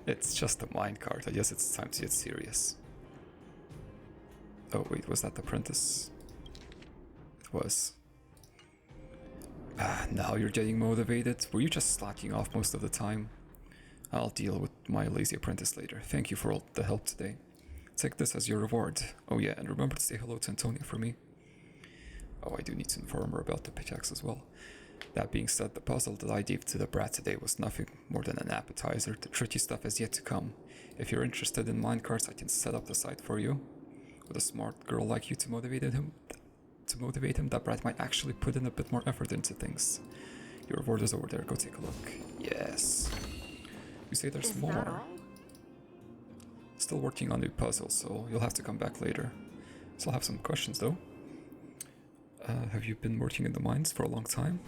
It's just a minecart. I guess it's time to get serious. Oh wait, was that the apprentice? It was. Ah, now you're getting motivated. Were you just slacking off most of the time? I'll deal with my lazy apprentice later. Thank you for all the help today. Take this as your reward. Oh yeah, and remember to say hello to Antonia for me. Oh, I do need to inform her about the pickaxe as well. That being said, the puzzle that I gave to the brat today was nothing more than an appetizer. The tricky stuff is yet to come. If you're interested in minecarts, I can set up the site for you. With a smart girl like you to motivate him, that brat might actually put in a bit more effort into things. Your reward is over there. Go take a look. Yes. You say there's more. Still working on the puzzle, so you'll have to come back later. So I'll have some questions though. Have you been working in the mines for a long time?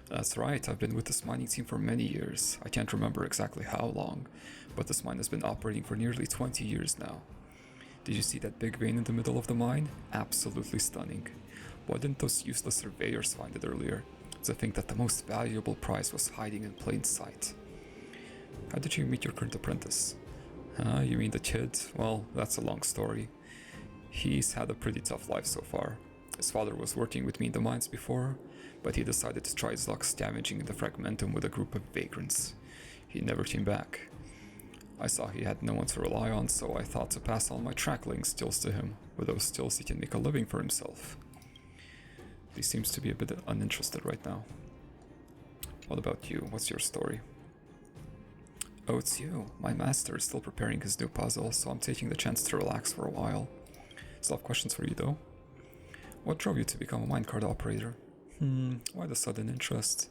That's right, I've been with this mining team for many years. I can't remember exactly how long, but this mine has been operating for nearly 20 years now. Did you see that big vein in the middle of the mine? Absolutely stunning. Why didn't those useless surveyors find it earlier? To think that the most valuable prize was hiding in plain sight. How did you meet your current apprentice? You mean the kid? Well, that's a long story. He's had a pretty tough life so far. His father was working with me in the mines before, but he decided to try his luck scavenging in the fragmentum with a group of vagrants. He never came back. I saw he had no one to rely on, so I thought to pass on my trackling skills to him. With those skills he can make a living for himself. He seems to be a bit uninterested right now. What about you? What's your story? Oh, it's you. My master is still preparing his new puzzle, so I'm taking the chance to relax for a while. Still have questions for you though. What drove you to become a minecart operator? Why the sudden interest?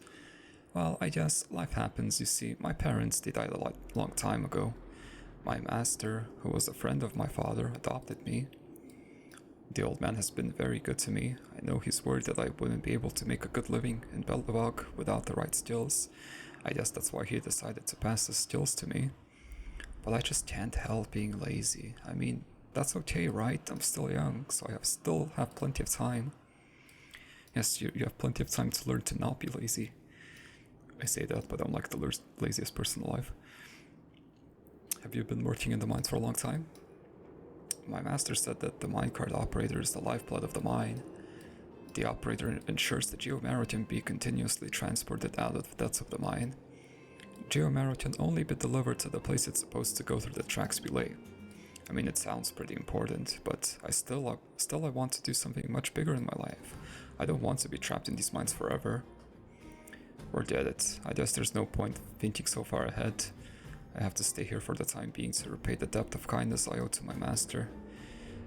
Well, I guess life happens, you see. My parents, they died a long time ago. My master, who was a friend of my father, adopted me. The old man has been very good to me. I know he's worried that I wouldn't be able to make a good living in Belvog without the right skills. I guess that's why he decided to pass the skills to me. But I just can't help being lazy. I mean, that's okay, right? I'm still young, so I still have plenty of time. Yes, you have plenty of time to learn to not be lazy. I say that, but I'm like the laziest person alive. Have you been working in the mines for a long time? My master said that the minecart operator is the lifeblood of the mine. The operator ensures the geomarrow can be continuously transported out of the depths of the mine. Geomarrow can only be delivered to the place it's supposed to go through the tracks we lay. I mean, it sounds pretty important, but I want to do something much bigger in my life. I don't want to be trapped in these mines forever. Forget it. I guess there's no point thinking so far ahead. I have to stay here for the time being to repay the debt of kindness I owe to my master.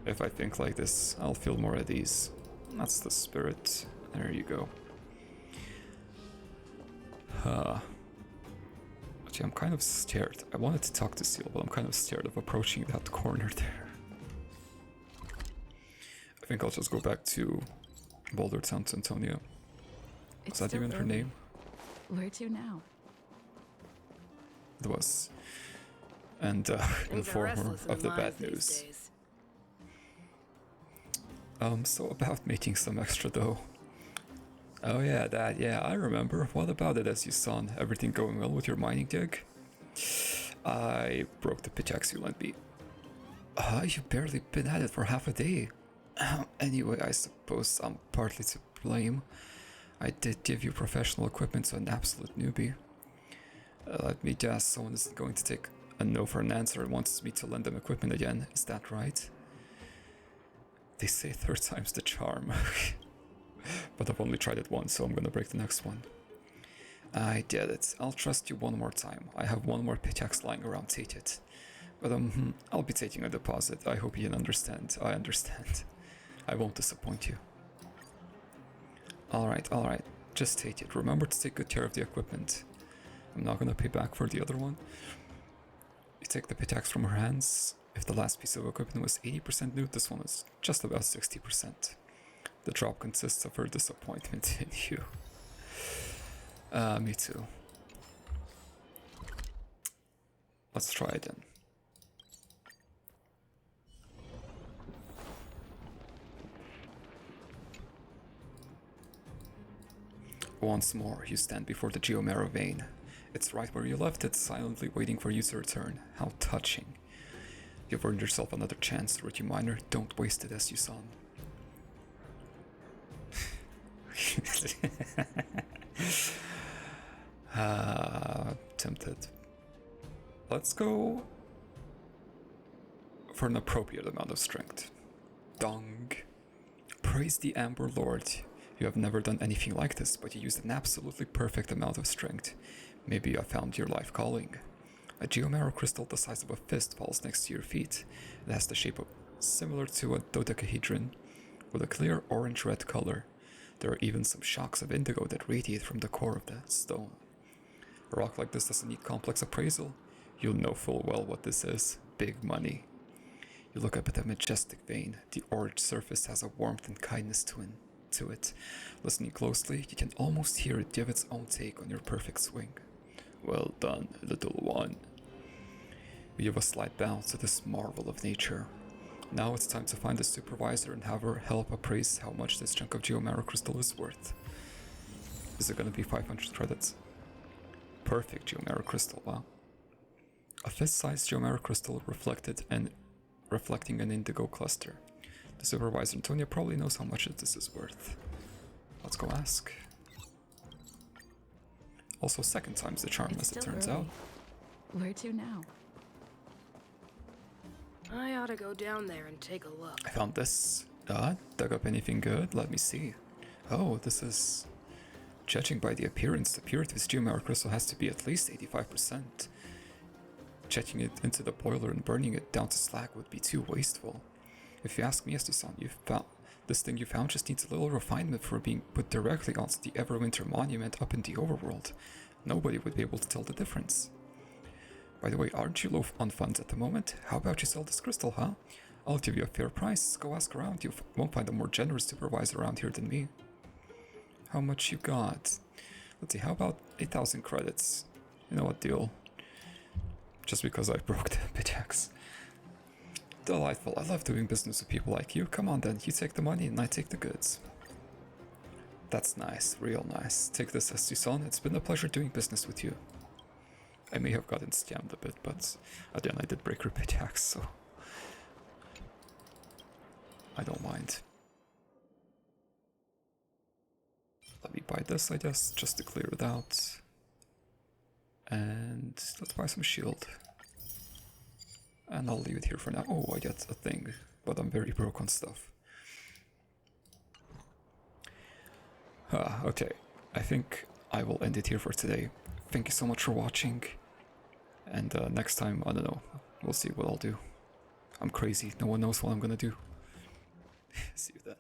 If I think like this, I'll feel more at ease. That's the spirit. There you go. Actually, I'm kind of scared. I wanted to talk to Seal, but I'm kind of scared of approaching that corner there. I think I'll just go back to Boulder town to Antonia. Was that even her name? Where to now? It was. And inform her of the bad news. So about making some extra dough. Oh yeah, that, yeah, I remember. What about it, as you son? Everything going well with your mining gig? I broke the pickaxe you lent me. You've barely been at it for half a day. Anyway, I suppose I'm partly to blame. I did give you professional equipment to an absolute newbie. Let me guess, someone isn't going to take a no for an answer and wants me to lend them equipment again, is that right? They say third time's the charm. But I've only tried it once, so I'm gonna break the next one. I get it. I'll trust you one more time. I have one more pickaxe lying around, take it. But I'll be taking a deposit. I hope you can understand. I understand. I won't disappoint you. Alright. Just take it. Remember to take good care of the equipment. I'm not gonna pay back for the other one. You take the pickaxe from her hands. If the last piece of equipment was 80% new, this one is just about 60%. The drop consists of her disappointment in you. Me too. Let's try again. Once more, you stand before the geomarrow vein. It's right where you left it, silently waiting for you to return. How touching. You've earned yourself another chance, rookie miner. Don't waste it, as you son. Tempted. Let's go for an appropriate amount of strength. Dong. Praise the Amber Lord. You have never done anything like this, but you used an absolutely perfect amount of strength. Maybe you have found your life calling. A geomarrow crystal the size of a fist falls next to your feet. It has the shape of similar to a dodecahedron, with a clear orange-red color. There are even some shocks of indigo that radiate from the core of the stone. A rock like this doesn't need complex appraisal. You'll know full well what this is. Big money. You look up at the majestic vein. The orange surface has a warmth and kindness to it. Listening closely, you can almost hear it give its own take on your perfect swing. Well done, little one. You give a slight bow to this marvel of nature. Now it's time to find the supervisor and have her help appraise how much this chunk of geomarrow crystal is worth. Is it gonna be 500 credits? Perfect geomarrow crystal, wow. A fist-sized geomarrow crystal reflecting an indigo cluster. The supervisor, Antonia, probably knows how much this is worth. Let's go ask. Also, second time's the charm, as it turns out. Where to now? I ought to go down there and take a look. I found this. Dug up anything good? Let me see. Oh, this is... Judging by the appearance, the purity of this geomarrow crystal has to be at least 85%. Checking it into the boiler and burning it down to slag would be too wasteful. If you ask me, Estes-san, this thing you found just needs a little refinement for being put directly onto the Everwinter monument up in the overworld. Nobody would be able to tell the difference. By the way, aren't you low on funds at the moment? How about you sell this crystal, huh? I'll give you a fair price. Go ask around. You won't find a more generous supervisor around here than me. How much you got? Let's see, how about 8,000 credits? You know what, deal? Just because I broke the pickaxe. Delightful. I love doing business with people like you. Come on then, you take the money and I take the goods. That's nice, real nice. Take this as you son. It's been a pleasure doing business with you. I may have gotten scammed a bit, but again, I did break her pickaxe, so... I don't mind. Let me buy this, I guess, just to clear it out. And let's buy some shield. And I'll leave it here for now. Oh, I get a thing, but I'm very broke on stuff. Okay, I think I will end it here for today. Thank you so much for watching. And next time, I don't know, we'll see what I'll do. I'm crazy, no one knows what I'm gonna do. See you then.